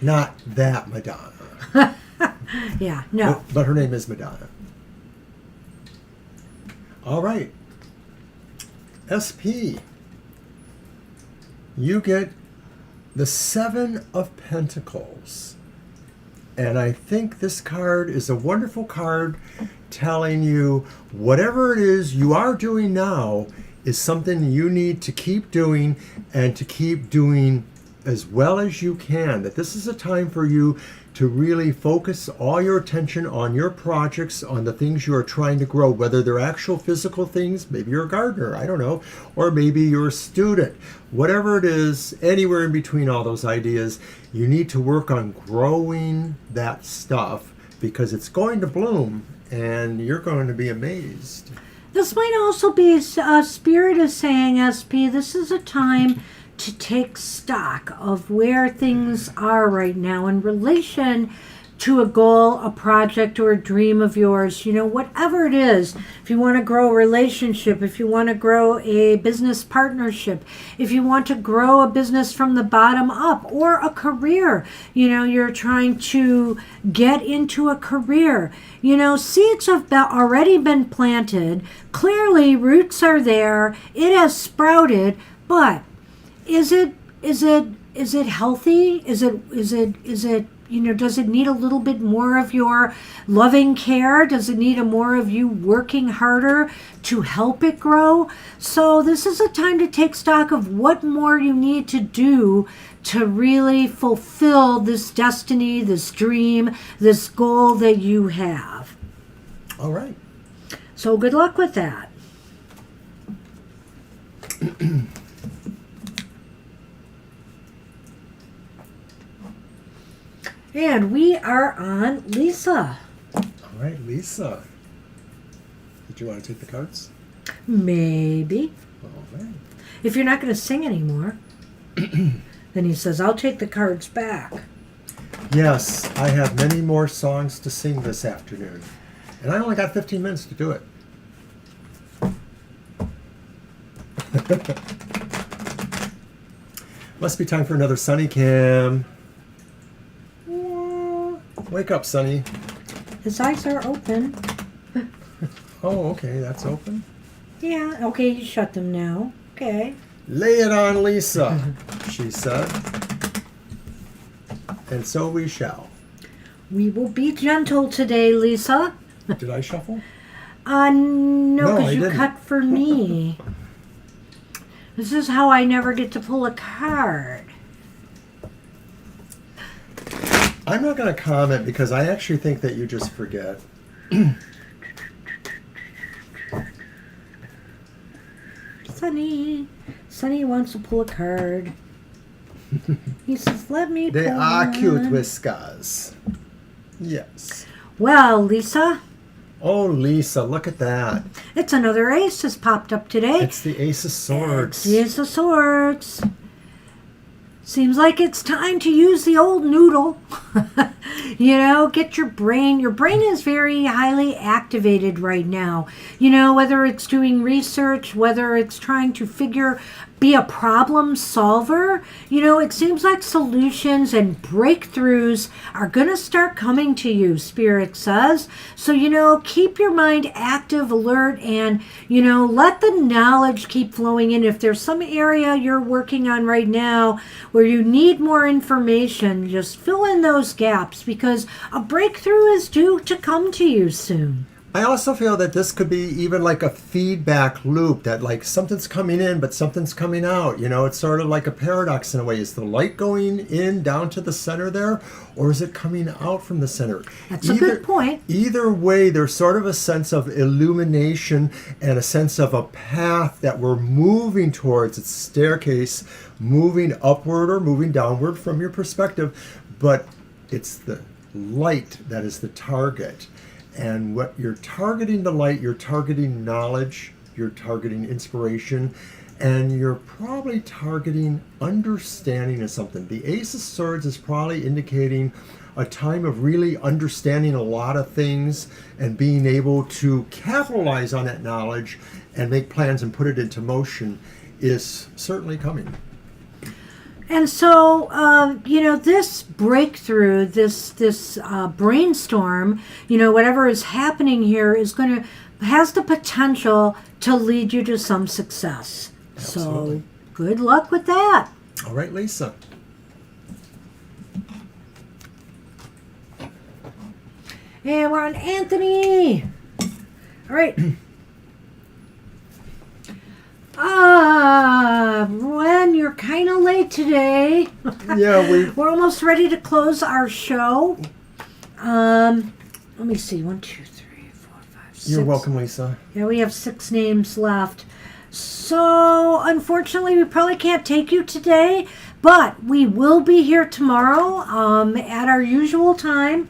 Not that Madonna. Yeah, no. But her name is Madonna. All right. SP. You get the Seven of Pentacles. And I think this card is a wonderful card telling you whatever it is you are doing now is something you need to keep doing and to keep doing as well as you can. That this is a time for you to really focus all your attention on your projects, on the things you are trying to grow, whether they're actual physical things, maybe you're a gardener, I don't know, or maybe you're a student. Whatever it is, anywhere in between all those ideas, you need to work on growing that stuff because it's going to bloom and you're going to be amazed. This might also be, Spirit is saying, SP, this is a time to take stock of where things are right now in relation to a goal, a project, or a dream of yours. You know, whatever it is, if you want to grow a relationship, if you want to grow a business partnership, if you want to grow a business from the bottom up, or a career, you know, you're trying to get into a career. You know, seeds have already been planted. Clearly, roots are there. It has sprouted, but is it healthy? Is it you know, does it need a little bit more of your loving care? Does it need more of you working harder to help it grow? So this is a time to take stock of what more you need to do to really fulfill this destiny, this dream, this goal that you have. All right. So good luck with that. And we are on Lisa. All right, Lisa. Did you want to take the cards? Maybe. All right. If you're not going to sing anymore, then he says, I'll take the cards back. Yes, I have many more songs to sing this afternoon. And I only got 15 minutes to do it. Must be time for another Sunny Cam. Wake up, Sunny. His eyes are open. Oh, okay, that's open. Yeah, okay, you shut them now. Okay. Lay it on, Lisa, she said. And so we shall. We will be gentle today, Lisa. Did I shuffle? No, No, I because you didn't. cut for me. This is how I never get to pull a card. I'm not going to comment because I actually think that you just forget. Sonny wants to pull a card. He says, let me They pull are cute one. whiskers. Yes. Well, Lisa, Oh, Lisa, look at that. it's another ace has popped up today. It's the Ace of Swords. It's the Ace of Swords. Seems like it's time to use the old noodle. You know, get your brain. Your brain is very highly activated right now. You know, whether it's doing research, whether it's trying to be a problem solver. You know, it seems like solutions and breakthroughs are going to start coming to you, Spirit says. So, you know, keep your mind active, alert, and, you know, let the knowledge keep flowing in. If there's some area you're working on right now where you need more information, just fill in those gaps because a breakthrough is due to come to you soon. I also feel that this could be even like a feedback loop, that like something's coming in but something's coming out. You know, it's sort of like a paradox in a way. Is the light going in down to the center there, or is it coming out from the center? That's a good point. Either way, there's sort of a sense of illumination and a sense of a path that we're moving towards. It's a staircase moving upward or moving downward from your perspective, but it's the light that is the target. And what you're targeting the light, you're targeting knowledge, you're targeting inspiration, and you're probably targeting understanding of something. The Ace of Swords is probably indicating a time of really understanding a lot of things and being able to capitalize on that knowledge and make plans and put it into motion is certainly coming. And so, you know, this breakthrough, this brainstorm, you know, whatever is happening here is going to has the potential to lead you to some success. Absolutely. So good luck with that. All right, Lisa. And we're on Anthony. All right. When you're kind of late today. Yeah, we're almost ready to close our show. Let me see. 1, 2, 3, 4, 5, 6. You're welcome, Lisa. Yeah, we have 6 names left. So, unfortunately, we probably can't take you today, but we will be here tomorrow at our usual time.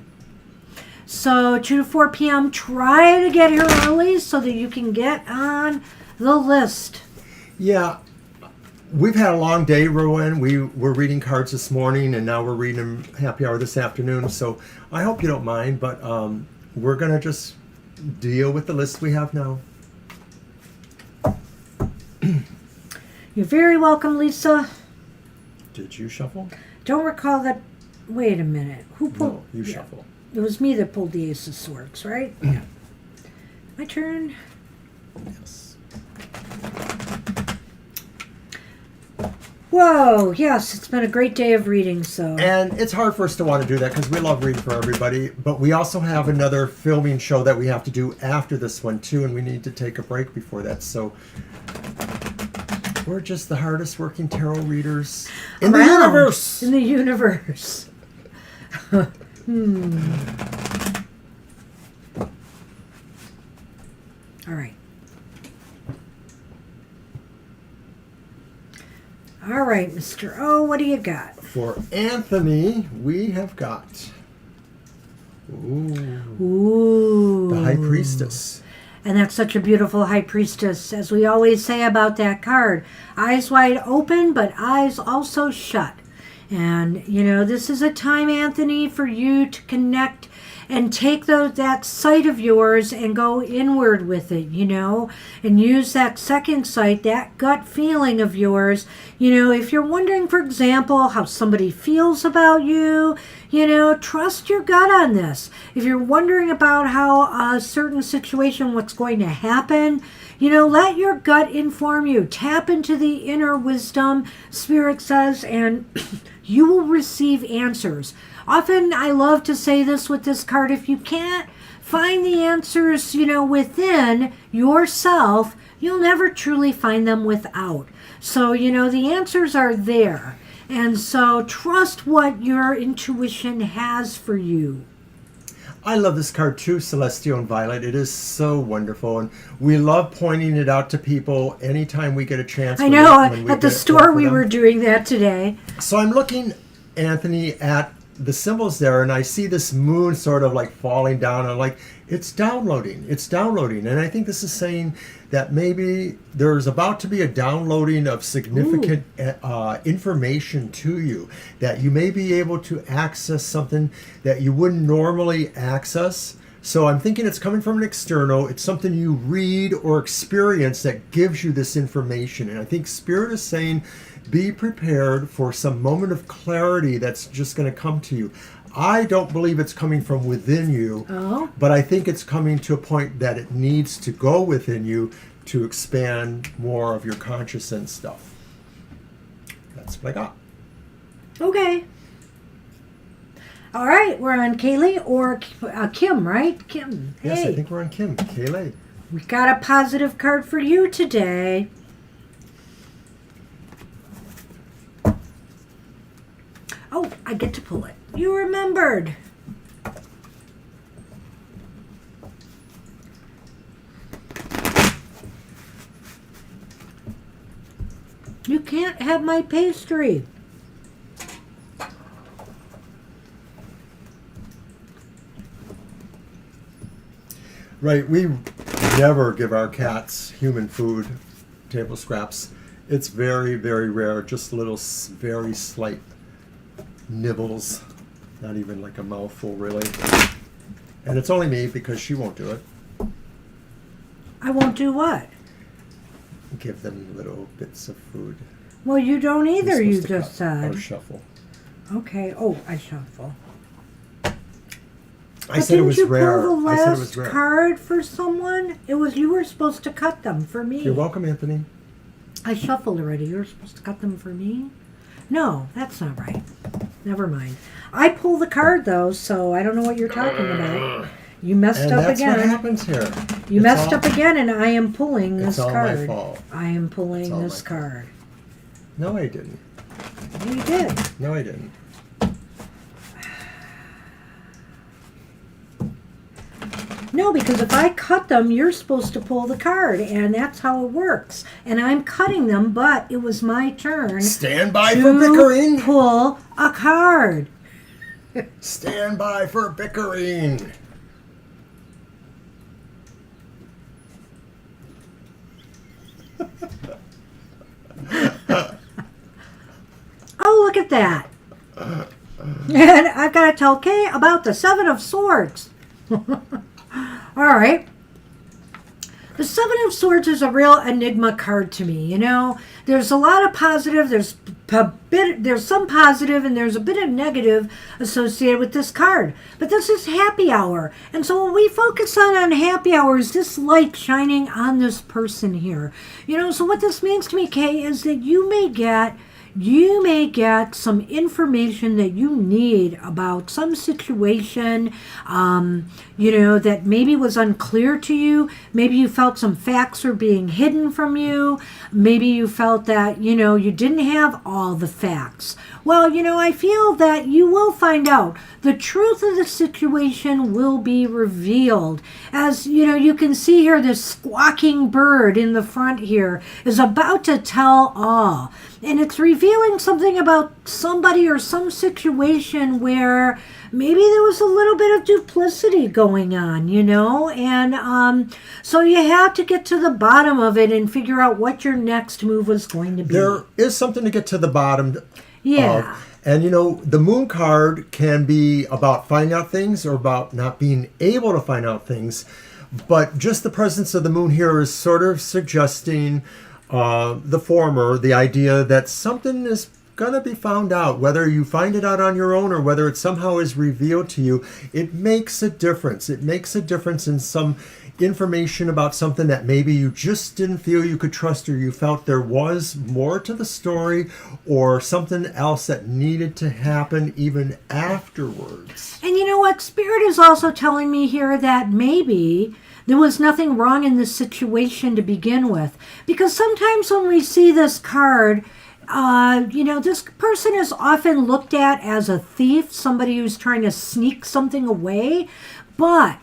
So, 2 to 4 p.m. Try to get here early so that you can get on the list. Yeah, we've had a long day, Rowan. We were reading cards this morning, and now we're reading them happy hour this afternoon. So I hope you don't mind, but we're going to just deal with the list we have now. You're very welcome, Lisa. Did you shuffle? Don't recall that. Wait a minute. Who pulled? No, you shuffle. It was me that pulled the Ace of Swords, right? Yeah. My turn. Yes. Whoa, yes, it's been a great day of reading, so. And it's hard for us to want to do that because we love reading for everybody, but we also have another filming show that we have to do after this one too, and we need to take a break before that. So we're just the hardest working tarot readers in the universe. In the universe. All right. All right, Mr. O, what do you got? For Anthony, we have got Ooh. the High Priestess. And that's such a beautiful High Priestess, as we always say about that card. Eyes wide open, but eyes also shut. And, you know, this is a time, Anthony, for you to connect and take that sight of yours and go inward with it, you know, and use that second sight, that gut feeling of yours. You know, if you're wondering, for example, how somebody feels about you, you know, trust your gut on this. If you're wondering about how a certain situation, what's going to happen, you know, let your gut inform you. Tap into the inner wisdom, Spirit says, and you will receive answers. Often I love to say this with this card: if you can't find the answers, you know, within yourself, you'll never truly find them without. So, you know, the answers are there. And so trust what your intuition has for you. I love this card too, Celestial and Violet. It is so wonderful, and we love pointing it out to people anytime we get a chance. I know, at the store we were doing that today. So I'm looking, Anthony, at the symbols there, and I see this moon sort of like falling down. I'm like, it's downloading. And I think this is saying that maybe there's about to be a downloading of significant information to you, that you may be able to access something that you wouldn't normally access. So I'm thinking it's coming from an external. It's something you read or experience that gives you this information. And I think Spirit is saying, be prepared for some moment of clarity that's just going to come to you. I don't believe it's coming from within you, but I think it's coming to a point that it needs to go within you to expand more of your conscious and stuff. That's what I got. Okay. All right, we're on Kaylee or Kim, right? Kim. Hey. Yes, I think we're on Kim. Kaylee. We got a positive card for you today. Oh, I get to pull it. You remembered. You can't have my pastry. Right, we never give our cats human food, table scraps. It's very, very rare, just little, very slight nibbles, not even like a mouthful really. And it's only me because she won't do it. I won't do what? Give them little bits of food. Well, you don't either, You're you supposed to just said. Or shuffle. Okay. Oh, I shuffle. I said it was rare. Didn't you pull the I said it last was rare. card for someone? You were supposed to cut them for me. You're welcome, Anthony. I shuffled already. You were supposed to cut them for me? No, that's not right. Never mind. I pull the card though, so I don't know what you're talking about. You messed And up that's again. what happens here. You messed up again, and I am pulling this It's all card. my fault. I am pulling all this my card. No, I didn't. You did. No, I didn't. No, because if I cut them, you're supposed to pull the card, and that's how it works. And I'm cutting them, but it was my turn Stand by to for bickering. pull a card. Stand by for bickering. Oh, look at that. And I've got to tell Kay about the Seven of Swords. All right. The Seven of Swords is a real enigma card to me. You know, there's a lot of positive. There's some positive, and there's a bit of negative associated with this card. But this is happy hour, and so when we focus on happy hour, is this light shining on this person here? You know, so what this means to me, Kay, is that you may get some information that you need about some situation, you know, that maybe was unclear to you. Maybe you felt some facts were being hidden from you. Maybe you felt that, you know, you didn't have all the facts. Well, you know, I feel that you will find out. The truth of the situation will be revealed. As, you know, you can see here, this squawking bird in the front here is about to tell all. And it's revealing something about somebody or some situation where maybe there was a little bit of duplicity going on, you know? And so you have to get to the bottom of it and figure out what your next move was going to be. There is something to get to the bottom Yeah. of. And, you know, the moon card can be about finding out things or about not being able to find out things. But just the presence of the moon here is sort of suggesting the former, the idea that something is going to be found out. Whether you find it out on your own or whether it somehow is revealed to you, it makes a difference. It makes a difference in some information about something that maybe you just didn't feel you could trust, or you felt there was more to the story, or something else that needed to happen even afterwards. And you know what? Spirit is also telling me here that maybe there was nothing wrong in this situation to begin with. Because sometimes when we see this card, you know, this person is often looked at as a thief, somebody who's trying to sneak something away. But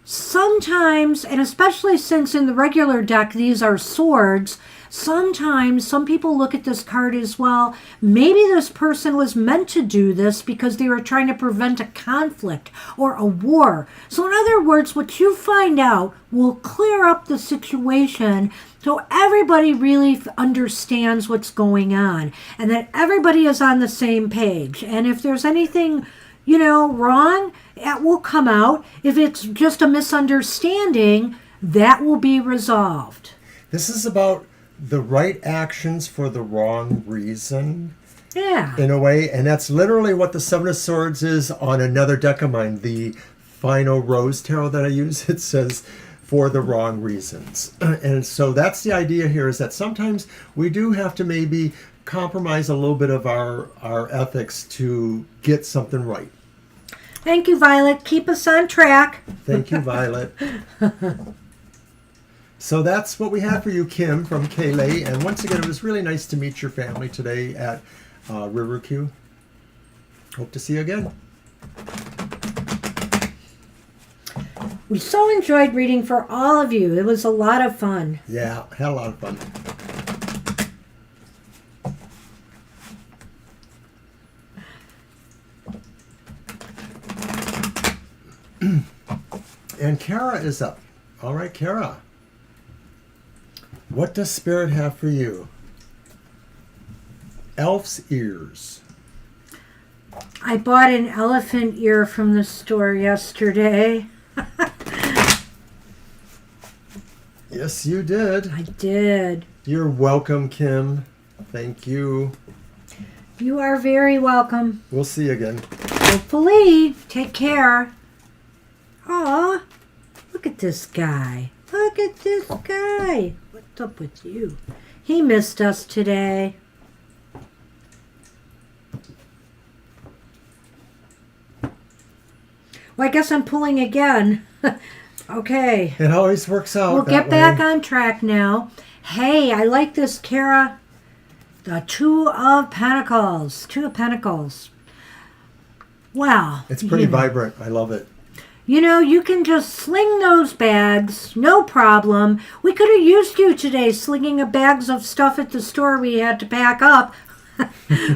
sometimes, and especially since in the regular deck these are swords, sometimes some people look at this card as, well, maybe this person was meant to do this because they were trying to prevent a conflict or a war. So in other words, what you find out will clear up the situation so everybody really understands what's going on and that everybody is on the same page. And if there's anything, you know, wrong, it will come out. If it's just a misunderstanding, that will be resolved. This is about the right actions for the wrong reason. Yeah. In a way, and that's literally what the Seven of Swords is on another deck of mine, the Final Rose Tarot that I use. It says, for the wrong reasons. And so that's the idea here, is that sometimes we do have to maybe compromise a little bit of our ethics to get something right. Thank you, Violet. Keep us on track. Thank you, Violet. So that's what we have for you, Kim, from Kayleigh. And once again, it was really nice to meet your family today at Riverview. Hope to see you again. We so enjoyed reading for all of you. It was a lot of fun. Yeah, had a lot of fun. And Kara is up. All right, Kara. What does Spirit have for you? Elf's ears. I bought an elephant ear from the store yesterday. Yes, you did. I did. You're welcome, Kim. Thank you. You are very welcome. We'll see you again. Hopefully. Take care. Aw, look at this guy. Look at this guy. What's up with you? He missed us today. Well, I guess I'm pulling again. Okay. It always works out. We'll that get back way. on track now. Hey, I like this, Kara. The Two of Pentacles. Two of Pentacles. Wow. It's pretty vibrant. I love it. You know, you can just sling those bags, no problem. We could have used you today slinging a bags of stuff at the store we had to pack up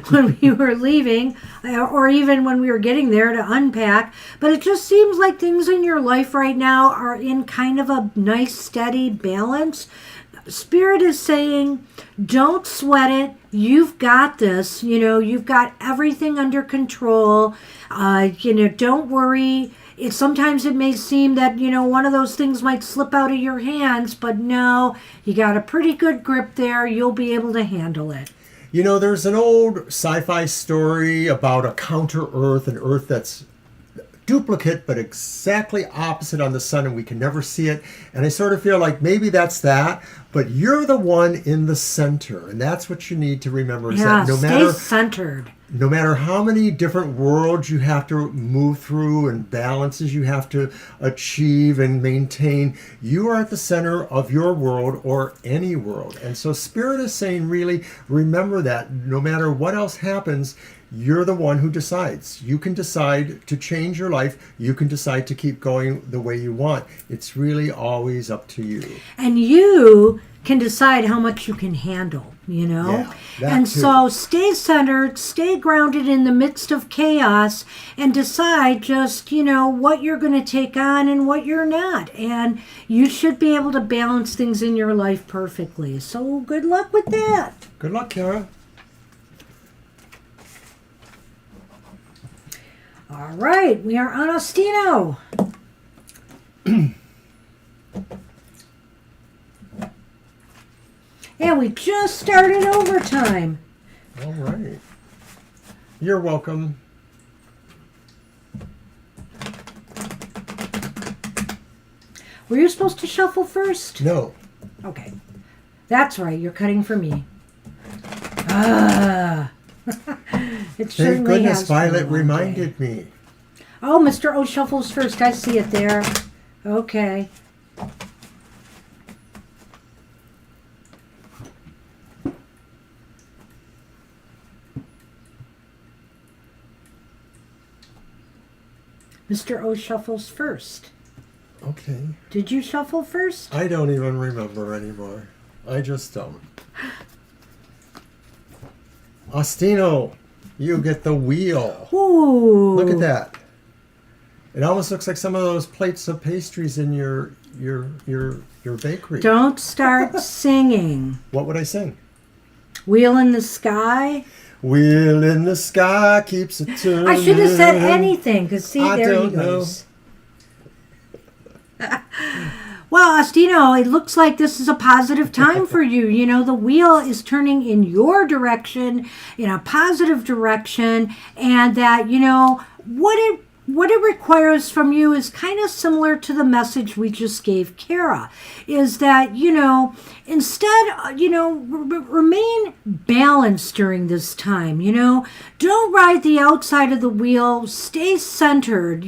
when we were leaving, or even when we were getting there to unpack. But it just seems like things in your life right now are in kind of a nice, steady balance. Spirit is saying, don't sweat it. You've got this. You know, you've got everything under control. Don't worry. Sometimes it may seem that, one of those things might slip out of your hands, but no, you got a pretty good grip there. You'll be able to handle it. There's an old sci-fi story about a counter-Earth, an Earth that's duplicate but exactly opposite on the sun, and we can never see it. And I sort of feel like maybe that's that, but you're the one in the center, and that's what you need to remember. Is Yeah, that stay centered. no matter how many different worlds you have to move through and balances you have to achieve and maintain, you are at the center of your world or any world. And so Spirit is saying, really, remember that no matter what else happens, you're the one who decides. You can decide to change your life. You can decide to keep going the way you want. It's really always up to you. And you can decide how much you can handle, Yeah, that and too. so stay centered, stay grounded in the midst of chaos, and decide just, what you're going to take on and what you're not. And you should be able to balance things in your life perfectly. So good luck with that. Good luck, Kara. All right, we are on Ostino. And we just started overtime. All right. You're welcome. Were you supposed to shuffle first? No. Okay. That's right, you're cutting for me. Ah. It Thank certainly goodness has been a Violet long day. reminded me. Oh, Mr. O shuffles first. I see it there. Okay. Mr. O shuffles first. Okay. Did you shuffle first? I don't even remember anymore. I just don't. Ostino, you get the wheel. Ooh. Look at that. It almost looks like some of those plates of pastries in your bakery. Don't start singing. What would I sing? Wheel in the sky. Wheel in the sky keeps it turning. I should have said anything, because see, I there he don't know. goes. Well, Ostino, it looks like this is a positive time for you. The wheel is turning in your direction, in a positive direction, and that, what it requires from you is kind of similar to the message we just gave Kara, is that, instead, remain balanced during this time, don't ride the outside of the wheel, stay centered,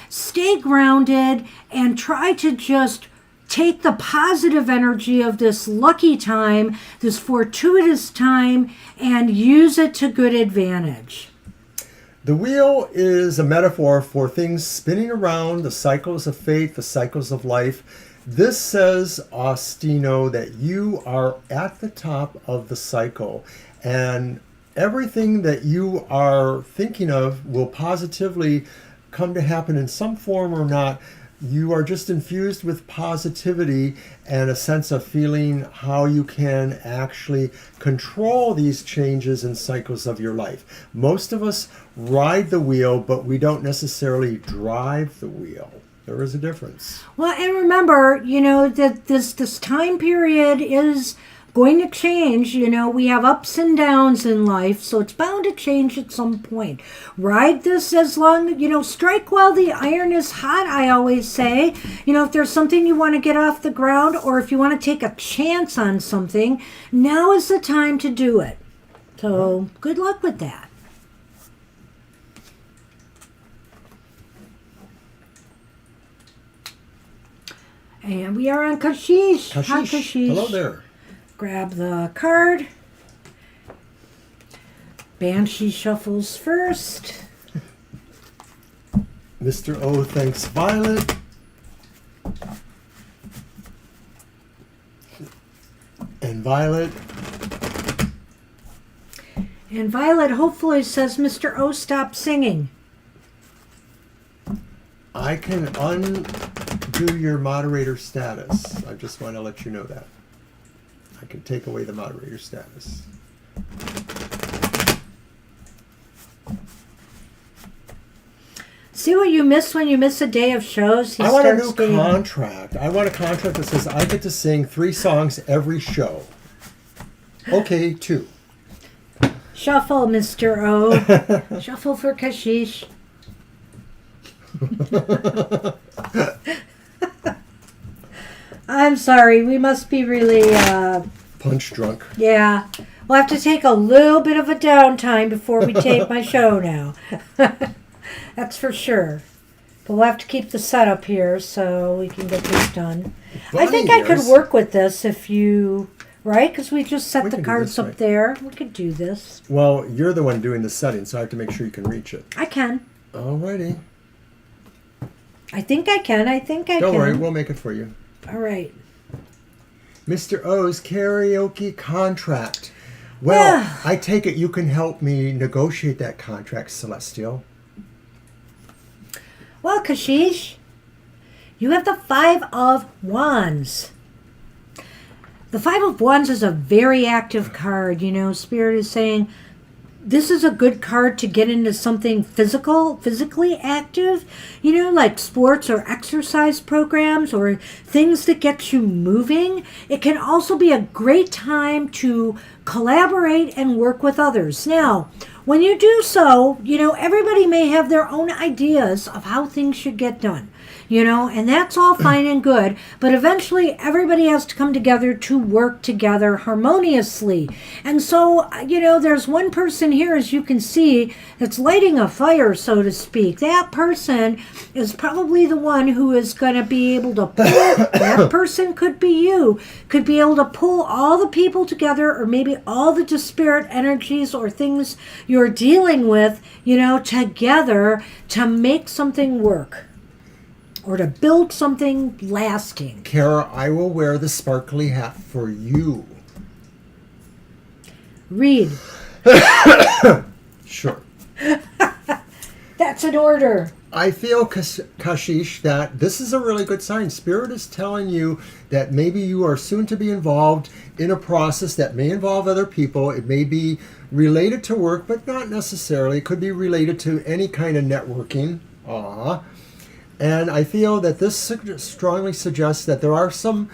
stay grounded, and try to just take the positive energy of this lucky time, this fortuitous time, and use it to good advantage. The wheel is a metaphor for things spinning around, the cycles of fate, the cycles of life. This says, Ostino, that you are at the top of the cycle, and everything that you are thinking of will positively come to happen in some form or not. You are just infused with positivity and a sense of feeling how you can actually control these changes and cycles of your life. Most of us ride the wheel, but we don't necessarily drive the wheel. There is a difference. Well, and remember, that this time period is going to change. We have ups and downs in life, so it's bound to change at some point. Ride this as long, strike while the iron is hot, I always say. If there's something you want to get off the ground, or if you want to take a chance on something, now is the time to do it. So good luck with that. And we are on Kashish. Hi, Kashish. Hello there. Grab the card. Banshee shuffles first. Mr. O thanks Violet. And Violet. And Violet hopefully says, Mr. O, stop singing. I can undo your moderator status. I just want to let you know that. I can take away the moderator status. See what you miss when you miss a day of shows? I want a new contract. I want a contract that says I get to sing 3 songs every show. Okay, 2. Shuffle, Mr. O. Shuffle for Kashish. I'm sorry. We must be really... punch drunk. Yeah. We'll have to take a little bit of a downtime before we tape my show now. That's for sure. But we'll have to keep the setup here so we can get this done. I think I could work with this if you... Right? Because we just set the cards up there. We could do this. Well, you're the one doing the setting, so I have to make sure you can reach it. I can. Alrighty. I think I can. Don't worry, we'll make it for you. All right. Mr. O's karaoke contract. Well, I take it you can help me negotiate that contract, Celestial. Well, Kashish, you have the 5 of Wands. The 5 of Wands is a very active card. Spirit is saying this is a good card to get into something physically active, like sports or exercise programs or things that get you moving. It can also be a great time to collaborate and work with others. Now, when you do so, everybody may have their own ideas of how things should get done. And that's all fine and good, but eventually everybody has to come together to work together harmoniously. And so, there's one person here, as you can see, that's lighting a fire, so to speak. That person is probably the one who is going to be able to pull, that person could be you, could be able to pull all the people together, or maybe all the disparate energies or things you're dealing with, together to make something work. Or to build something lasting. Kara, I will wear the sparkly hat for you. Read. Sure. That's an order. I feel, Kashish, that this is a really good sign. Spirit is telling you that maybe you are soon to be involved in a process that may involve other people. It may be related to work, but not necessarily. It could be related to any kind of networking. And I feel that this strongly suggests that there are some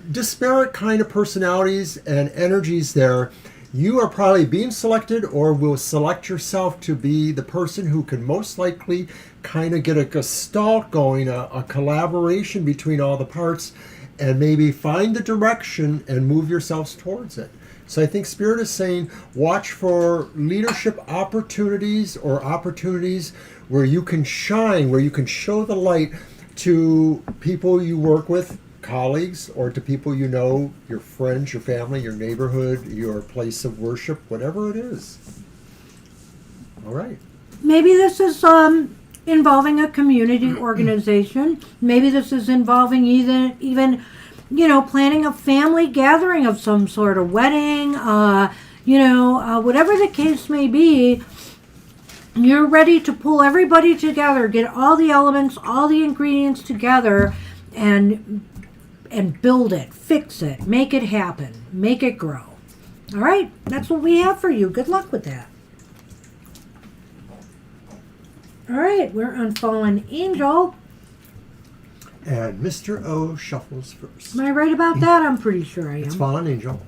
disparate kind of personalities and energies there. You are probably being selected or will select yourself to be the person who can most likely kind of get a gestalt going, a collaboration between all the parts, and maybe find the direction and move yourselves towards it. So I think Spirit is saying watch for leadership opportunities or opportunities where you can shine, where you can show the light to people you work with, colleagues, or to people you know, your friends, your family, your neighborhood, your place of worship, whatever it is. All right. Maybe this is involving a community organization. Maybe this is involving even planning a family gathering of some sort, a wedding, whatever the case may be. You're ready to pull everybody together, get all the elements, all the ingredients together, and build it, fix it, make it happen, make it grow. All right, that's what we have for you. Good luck with that. All right, we're on Fallen Angel. And Mr. O shuffles first. Am I right about that? I'm pretty sure I am. It's Fallen Angel.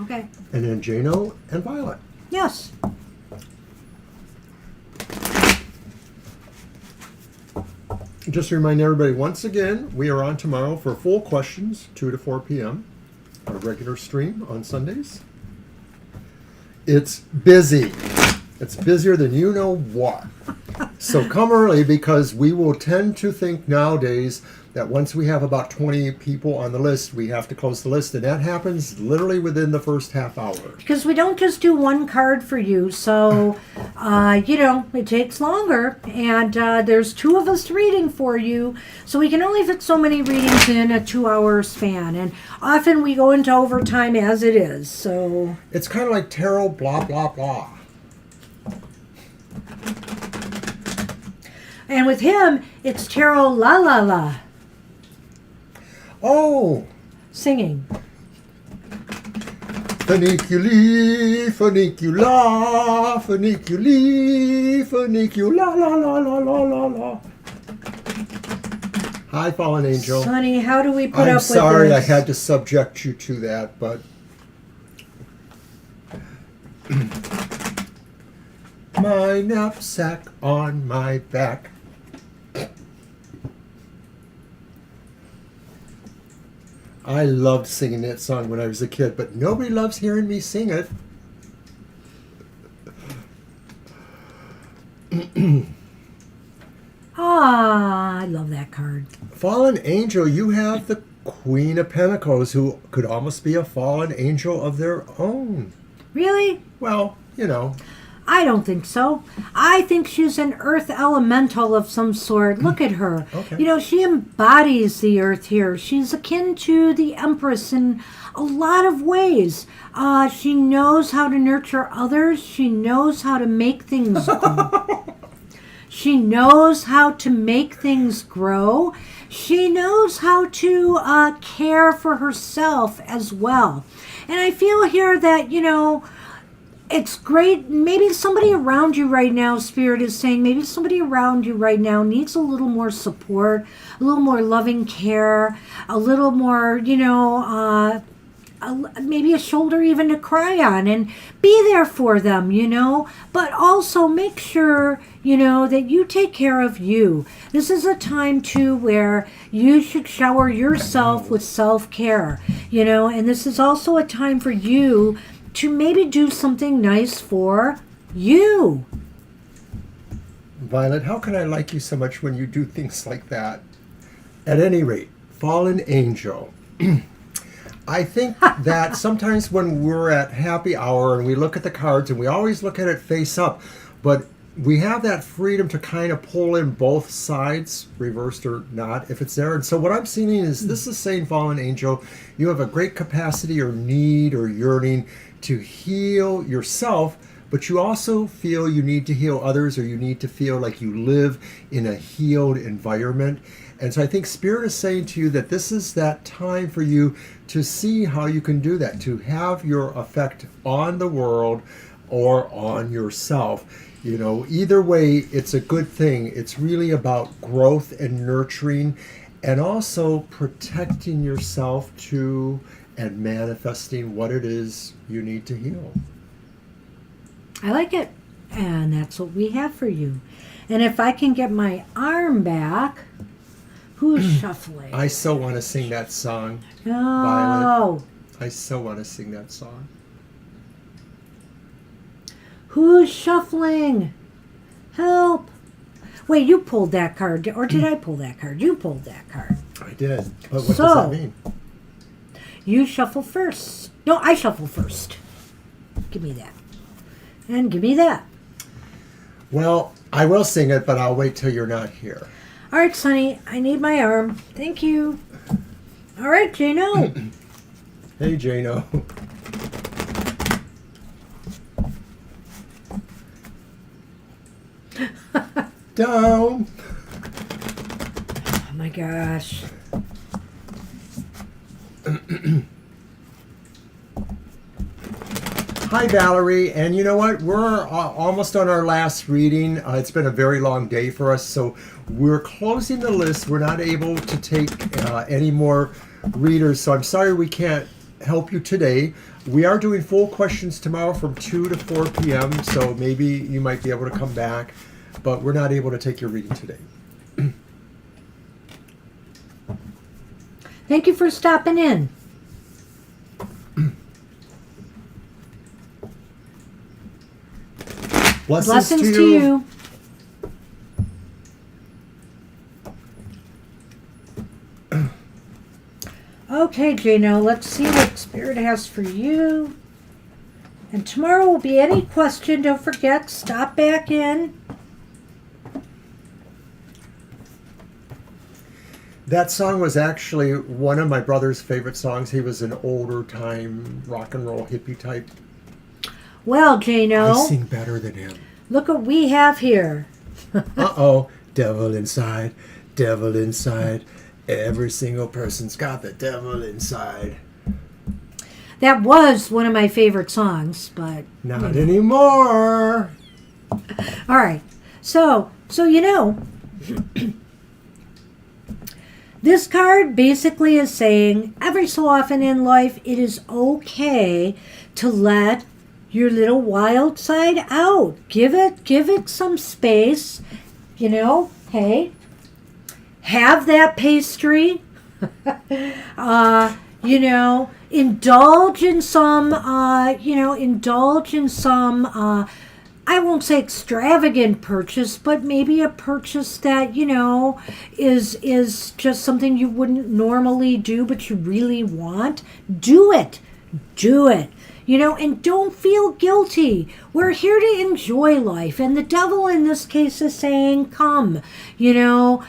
Okay. And then Jano and Violet. Yes. Just to remind everybody, once again, we are on tomorrow for full questions, 2 to 4 p.m., our regular stream on Sundays. It's busy. It's busier than you know what. So come early, because we will tend to think nowadays that once we have about 20 people on the list, we have to close the list. And that happens literally within the first half hour. Because we don't just do one card for you. So, it takes longer. And there's 2 of us reading for you. So we can only fit so many readings in a 2-hour span. And often we go into overtime as it is. So It's kind of like tarot, blah, blah, blah. And with him, it's tarot la la la. Oh! Singing. Funiculi, funicula, funiculi, funicula, la la la la la la. Hi, Fallen Angel. Sonny, how do we put I'm up sorry with I this? had to subject you to that, but... My knapsack on my back. I loved singing that song when I was a kid, but nobody loves hearing me sing it. I love that card. Fallen Angel, you have the Queen of Pentacles, who could almost be a fallen angel of their own. Really? Well, you know. I don't think so. I think she's an earth elemental of some sort. Look at her. Okay. She embodies the earth here. She's akin to the Empress in a lot of ways. She knows how to nurture others. She knows how to make things She knows how to make things grow. She knows how to care for herself as well. And I feel here that, it's great. Maybe somebody around you right now, Spirit is saying, maybe somebody around you right now needs a little more support, a little more loving care, a little more, maybe a shoulder even to cry on, and be there for them, but also make sure, that you take care of you. This is a time too where you should shower yourself with self-care, and this is also a time for you to maybe do something nice for you. Violet, how can I like you so much when you do things like that? At any rate, Fallen Angel. I think that sometimes when we're at happy hour and we look at the cards, and we always look at it face up, but we have that freedom to kind of pull in both sides, reversed or not, if it's there. And so what I'm seeing is, this is saying, Fallen Angel, you have a great capacity or need or yearning to heal yourself, but you also feel you need to heal others, or you need to feel like you live in a healed environment. And so I think Spirit is saying to you that this is that time for you to see how you can do that, to have your effect on the world or on yourself. Either way, it's a good thing. It's really about growth and nurturing, and also protecting yourself too, and manifesting what it is you need to heal. I like it. And that's what we have for you. And if I can get my arm back, who's shuffling? I so want to sing that song, No. Violet. I so want to sing that song. Who's shuffling? Help. Wait, you pulled that card. Or did I pull that card? You pulled that card. I did. But what does that mean? You shuffle first. No, I shuffle first. Give me that. And give me that. Well, I will sing it, but I'll wait till you're not here. All right, Sonny. I need my arm. Thank you. All right, Jano. Hey, Jano. Down. Oh, my gosh. Hi, Valerie. And you know what? We're almost on our last reading. It's been a very long day for us, so we're closing the list. We're not able to take any more readers, so I'm sorry we can't help you today. We are doing full questions tomorrow from 2 to 4 p.m., so maybe you might be able to come back, but we're not able to take your reading today. Thank you for stopping in. Blessings to you. Okay, Jano, let's see what Spirit has for you. And tomorrow will be any question. Don't forget, stop back in. That song was actually one of my brother's favorite songs. He was an older time rock and roll hippie type. Well, Jano, I sing better than him. Look what we have here. Uh-oh, devil inside, devil inside. Every single person's got the devil inside. That was one of my favorite songs, but Not anymore. All right. So this card basically is saying every so often in life it is okay to let your little wild side out. Give it some space. Hey, have that pastry. Indulge in some, I won't say extravagant purchase, but maybe a purchase that, is just something you wouldn't normally do, but you really want. Do it. And don't feel guilty. We're here to enjoy life. And the devil in this case is saying, come, enjoy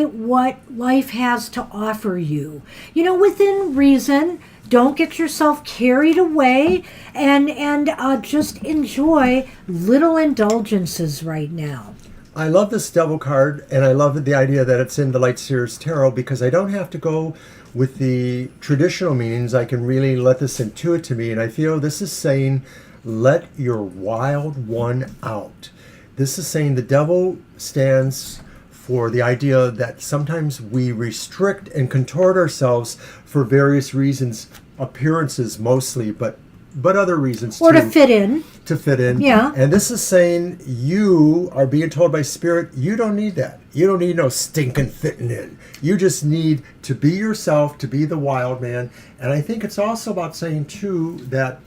what life has to offer you. Within reason. Don't get yourself carried away and just enjoy little indulgences right now. I love this devil card, and I love the idea that it's in the Light Seers Tarot because I don't have to go with the traditional meanings. I can really let this intuit to me, and I feel this is saying, let your wild one out. This is saying the devil stands for the idea that sometimes we restrict and contort ourselves for various reasons, appearances mostly, but other reasons or too. to fit in. To fit in. Yeah. And this is saying you are being told by Spirit, you don't need that. You don't need no stinking fitting in. You just need to be yourself, to be the wild man. And I think it's also about saying too that,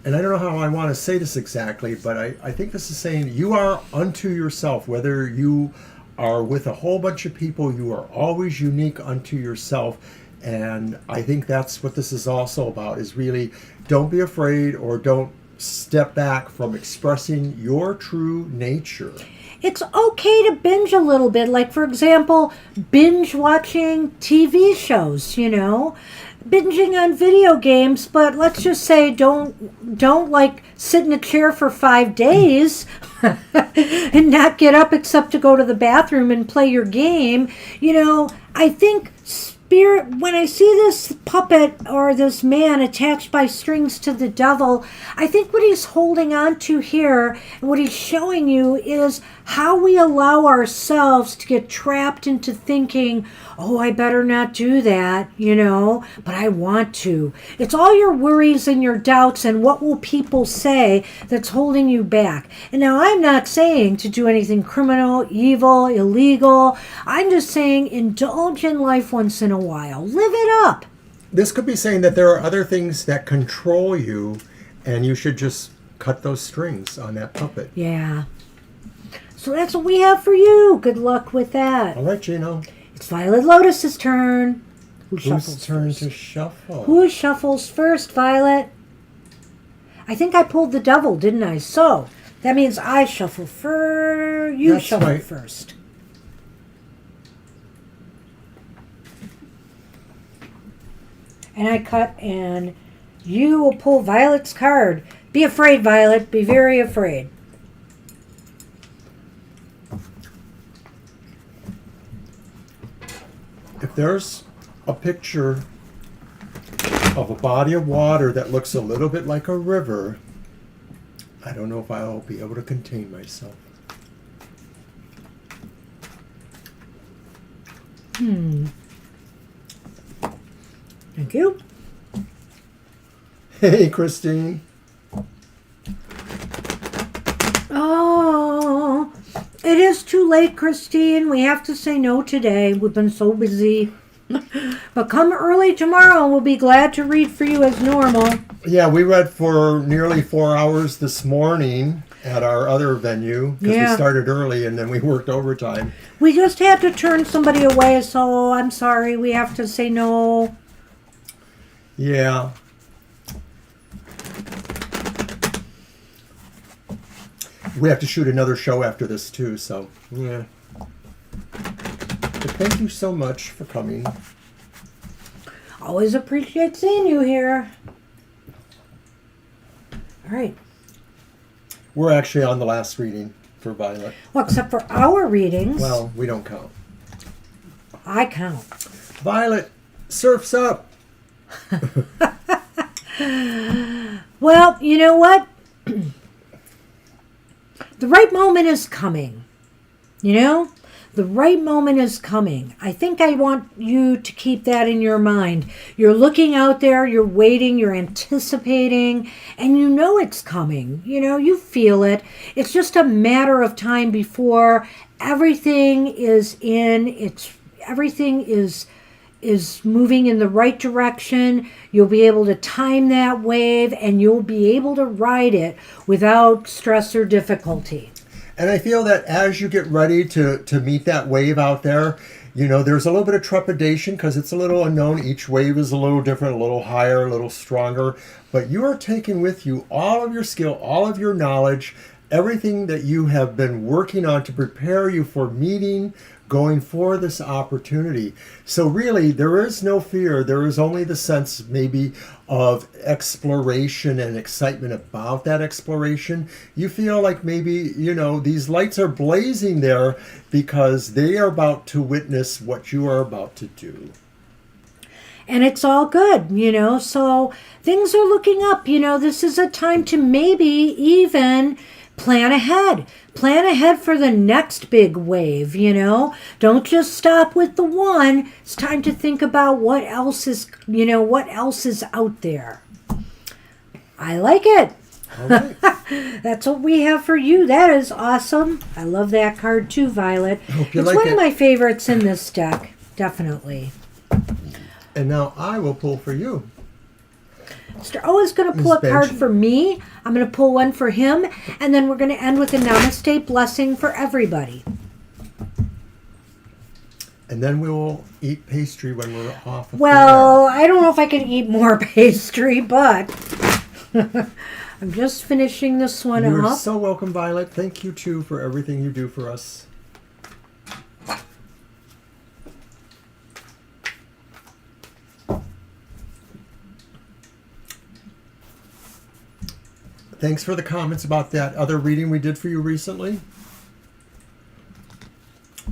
and I don't know how I want to say this exactly, but I think this is saying you are unto yourself. Whether you are with a whole bunch of people, you are always unique unto yourself. And I think that's what this is also about, is really don't be afraid or don't step back from expressing your true nature. It's okay to binge a little bit. Like, for example, binge watching TV shows, binging on video games, but let's just say don't like sit in a chair for 5 days and not get up except to go to the bathroom and play your game. I think Spirit, when I see this puppet or this man attached by strings to the devil, I think what he's holding on to here and what he's showing you is how we allow ourselves to get trapped into thinking, oh, I better not do that, but I want to. It's all your worries and your doubts and what will people say that's holding you back. And now I'm not saying to do anything criminal, evil, illegal. I'm just saying indulge in life once in a while. Live it up. This could be saying that there are other things that control you, and you should just cut those strings on that puppet. Yeah. So that's what we have for you. Good luck with that. All right, Gino. It's Violet Lotus's turn. Whose turn first? to shuffle? Who shuffles first, Violet? I think I pulled the devil, didn't I? So that means I shuffle first. You That's shuffle right. first. And I cut, and you will pull Violet's card. Be afraid, Violet. Be very afraid. If there's a picture of a body of water that looks a little bit like a river, I don't know if I'll be able to contain myself. And Thank you. Hey, Christine. Oh, it is too late, Christine. We have to say no today. We've been so busy. But come early tomorrow and we'll be glad to read for you as normal. Yeah, we read for nearly 4 hours this morning at our other venue because we started early and then we worked overtime. We just had to turn somebody away, so I'm sorry. We have to say no. Yeah. We have to shoot another show after this too, so yeah. But thank you so much for coming. Always appreciate seeing you here. All right. We're actually on the last reading for Violet. Well, except for our readings. Well, we don't count. I count. Violet, surf's up. Well, you know what? The right moment is coming. You know? The right moment is coming. I think I want you to keep that in your mind. You're looking out there, you're waiting, you're anticipating, and you know it's coming. You know, you feel it. It's just a matter of time before everything is moving in the right direction. You'll be able to time that wave and you'll be able to ride it without stress or difficulty. And I feel that as you get ready to meet that wave out there, you know, there's a little bit of trepidation because it's a little unknown. Each wave is a little different, a little higher, a little stronger. But you are taking with you all of your skill, all of your knowledge, everything that you have been working on to prepare you for meeting, going for this opportunity. So really, there is no fear. There is only the sense maybe of exploration and excitement about that exploration. You feel like maybe, you know, these lights are blazing there because they are about to witness what you are about to do. And it's all good, you know, so things are looking up. You know, this is a time to maybe even plan ahead. Plan ahead for the next big wave, you know. Don't just stop with the one. It's time to think about what else is, you know, what else is out there. I like it. All right. That's what we have for you. That is awesome. I love that card too, Violet. Hope you It's like one it. of my favorites in this deck, definitely. And now I will pull for you. Mr. O is going to pull a Miss card Banshee. for me. I'm going to pull one for him. And then we're going to end with a namaste blessing for everybody. And then we will eat pastry when we're off of Well, I don't know if I can eat more pastry, but I'm just finishing this one the air. You're up. so welcome, Violet. Thank you, too, for everything you do for us. Thanks for the comments about that other reading we did for you recently.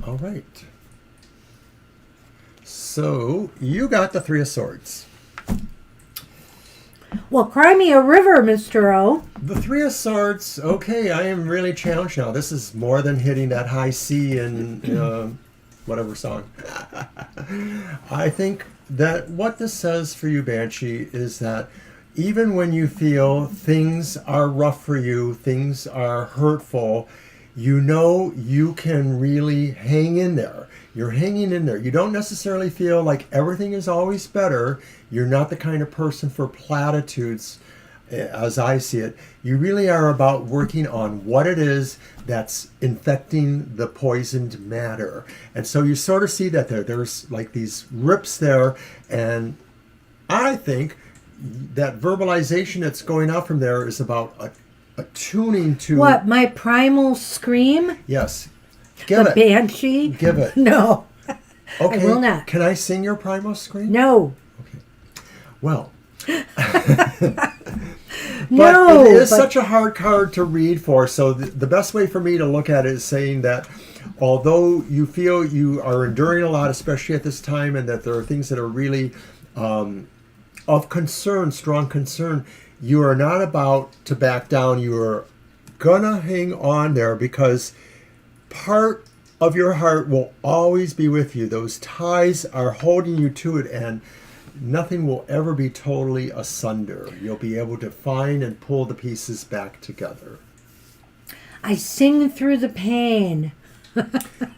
All right. So, you got the Three of Swords. Well, cry me a river, Mr. O. The Three of Swords, okay, I am really challenged now. This is more than hitting that high C in whatever song. I think that what this says for you, Banshee, is that even when you feel things are rough for you, things are hurtful, you know you can really hang in there. You're hanging in there. You don't necessarily feel like everything is always better. You're not the kind of person for platitudes, as I see it. You really are about working on what it is that's infecting the poisoned matter. And so you sort of see that there. There's like these rips there. And I think that verbalization that's going out from there is about attuning to... What, my primal scream? Yes. Give The it. Banshee? Give it. No. Okay. I will not. Can I sing your primal scream? No. Okay. Well. No. But it is such a hard card to read for. So the best way for me to look at it is saying that although you feel you are enduring a lot, especially at this time, and that there are things that are really of concern, strong concern, you are not about to back down. You are gonna hang on there because part of your heart will always be with you. Those ties are holding you to it, and nothing will ever be totally asunder. You'll be able to find and pull the pieces back together. I sing through the pain.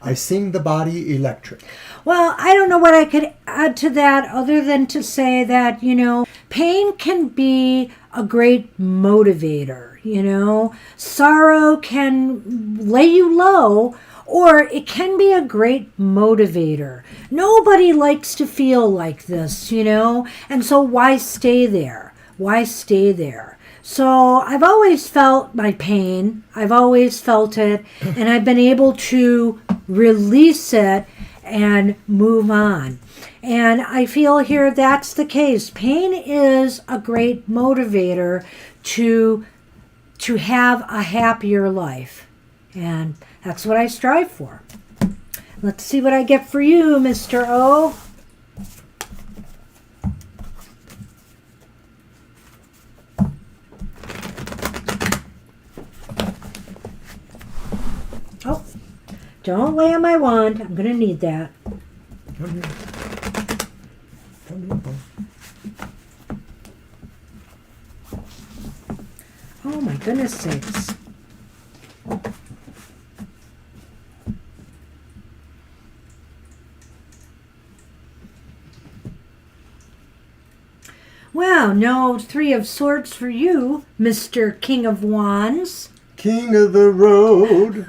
I sing the body electric. Well, I don't know what I could add to that other than to say that, pain can be a great motivator, Sorrow can lay you low, or it can be a great motivator. Nobody likes to feel like this, and so why stay there? Why stay there? So I've always felt my pain. I've always felt it, and I've been able to release it and move on. And I feel here that's the case. Pain is a great motivator to have a happier life. And that's what I strive for. Let's see what I get for you, Mr. O. Oh, don't lay on my wand. I'm going to need that. Come here. Come here, Paul. Oh, my goodness sakes. Well, no Three of Swords for you, Mr. King of Wands. King of the road.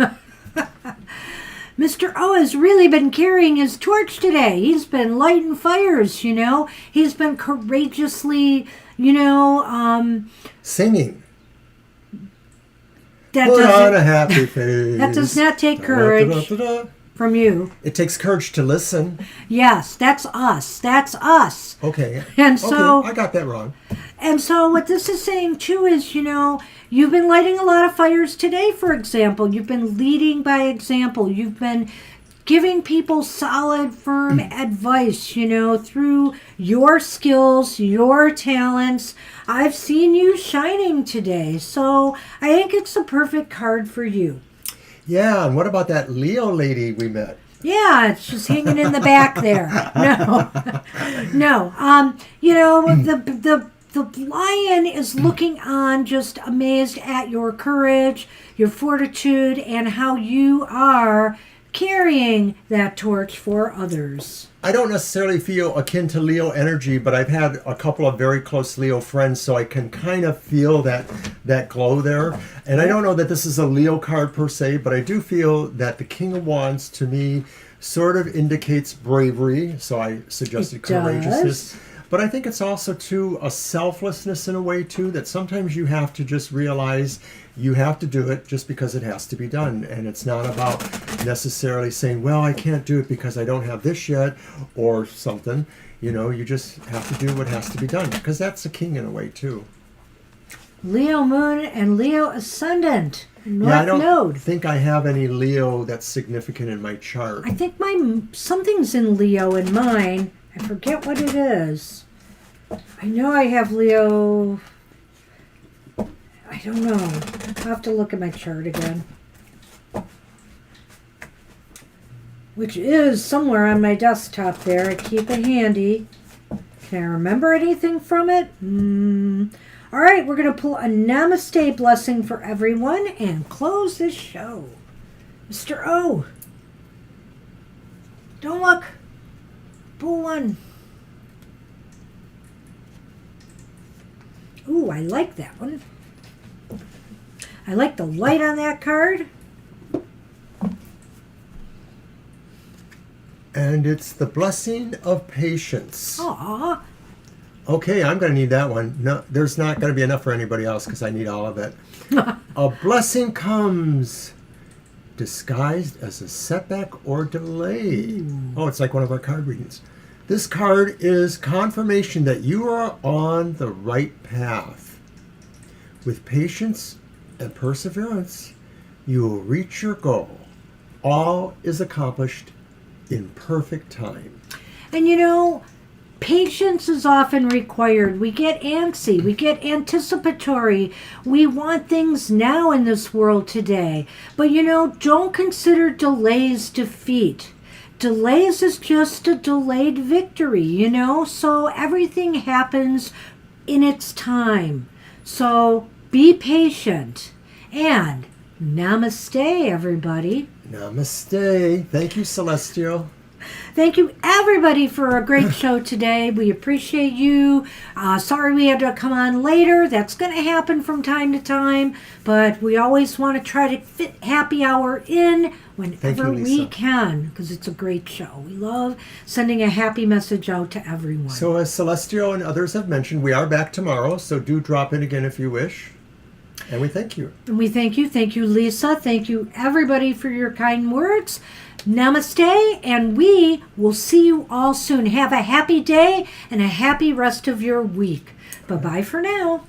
Mr. O has really been carrying his torch today. He's been lighting fires, He's been courageously, Singing. That Put on doesn't, a happy face. that does not take courage from you. It takes courage to listen. Yes, that's us. That's us. Okay. And so, okay, I got that wrong. And so what this is saying too is, you've been lighting a lot of fires today, for example. You've been leading by example. You've been giving people solid, firm advice, through your skills, your talents. I've seen you shining today. So I think it's the perfect card for you. Yeah, and what about that Leo lady we met? Yeah, she's hanging in the back there. No. The lion is looking on, just amazed at your courage, your fortitude, and how you are carrying that torch for others. I don't necessarily feel akin to Leo energy, but I've had a couple of very close Leo friends, so I can kind of feel that glow there. And I don't know that this is a Leo card per se, but I do feel that the King of Wands to me sort of indicates bravery, so I suggested courageousness. But I think it's also, too, a selflessness in a way, too, that sometimes you have to just realize you have to do it just because it has to be done. And it's not about necessarily saying, well, I can't do it because I don't have this yet or something. You just have to do what has to be done, because that's the king in a way, too. Leo Moon and Leo Ascendant. North I don't Node. think I have any Leo that's significant in my chart. I think something's in Leo in mine. I forget what it is. I know I have Leo. I don't know. I'll have to look at my chart again. Which is somewhere on my desktop there. I keep it handy. Can I remember anything from it? All right, we're going to pull a Namaste blessing for everyone and close this show. Mr. O. Don't look. Pull one. Ooh, I like that one. I like the light on that card. And it's the blessing of patience. Aww. Okay, I'm going to need that one. No, there's not going to be enough for anybody else because I need all of it. A blessing comes disguised as a setback or delay. Ooh. Oh, it's like one of our card readings. This card is confirmation that you are on the right path. With patience and perseverance, you will reach your goal. All is accomplished in perfect time. And patience is often required. We get antsy. We get anticipatory. We want things now in this world today. But don't consider delays defeat. delays is just a delayed victory, So everything happens in its time. So be patient. And namaste, everybody. Namaste. Thank you, Celestial. Thank you, everybody, for a great show today. We appreciate you. Sorry we had to come on later. That's going to happen from time to time. But we always want to try to fit happy hour in whenever we can, because it's a great show. We love sending a happy message out to everyone. So as Celestial and others have mentioned, we are back tomorrow. So do drop in again if you wish. And we thank you. And we thank you. Thank you, Lisa. Thank you, everybody, for your kind words. Namaste, and we will see you all soon. Have a happy day and a happy rest of your week. Bye-bye for now.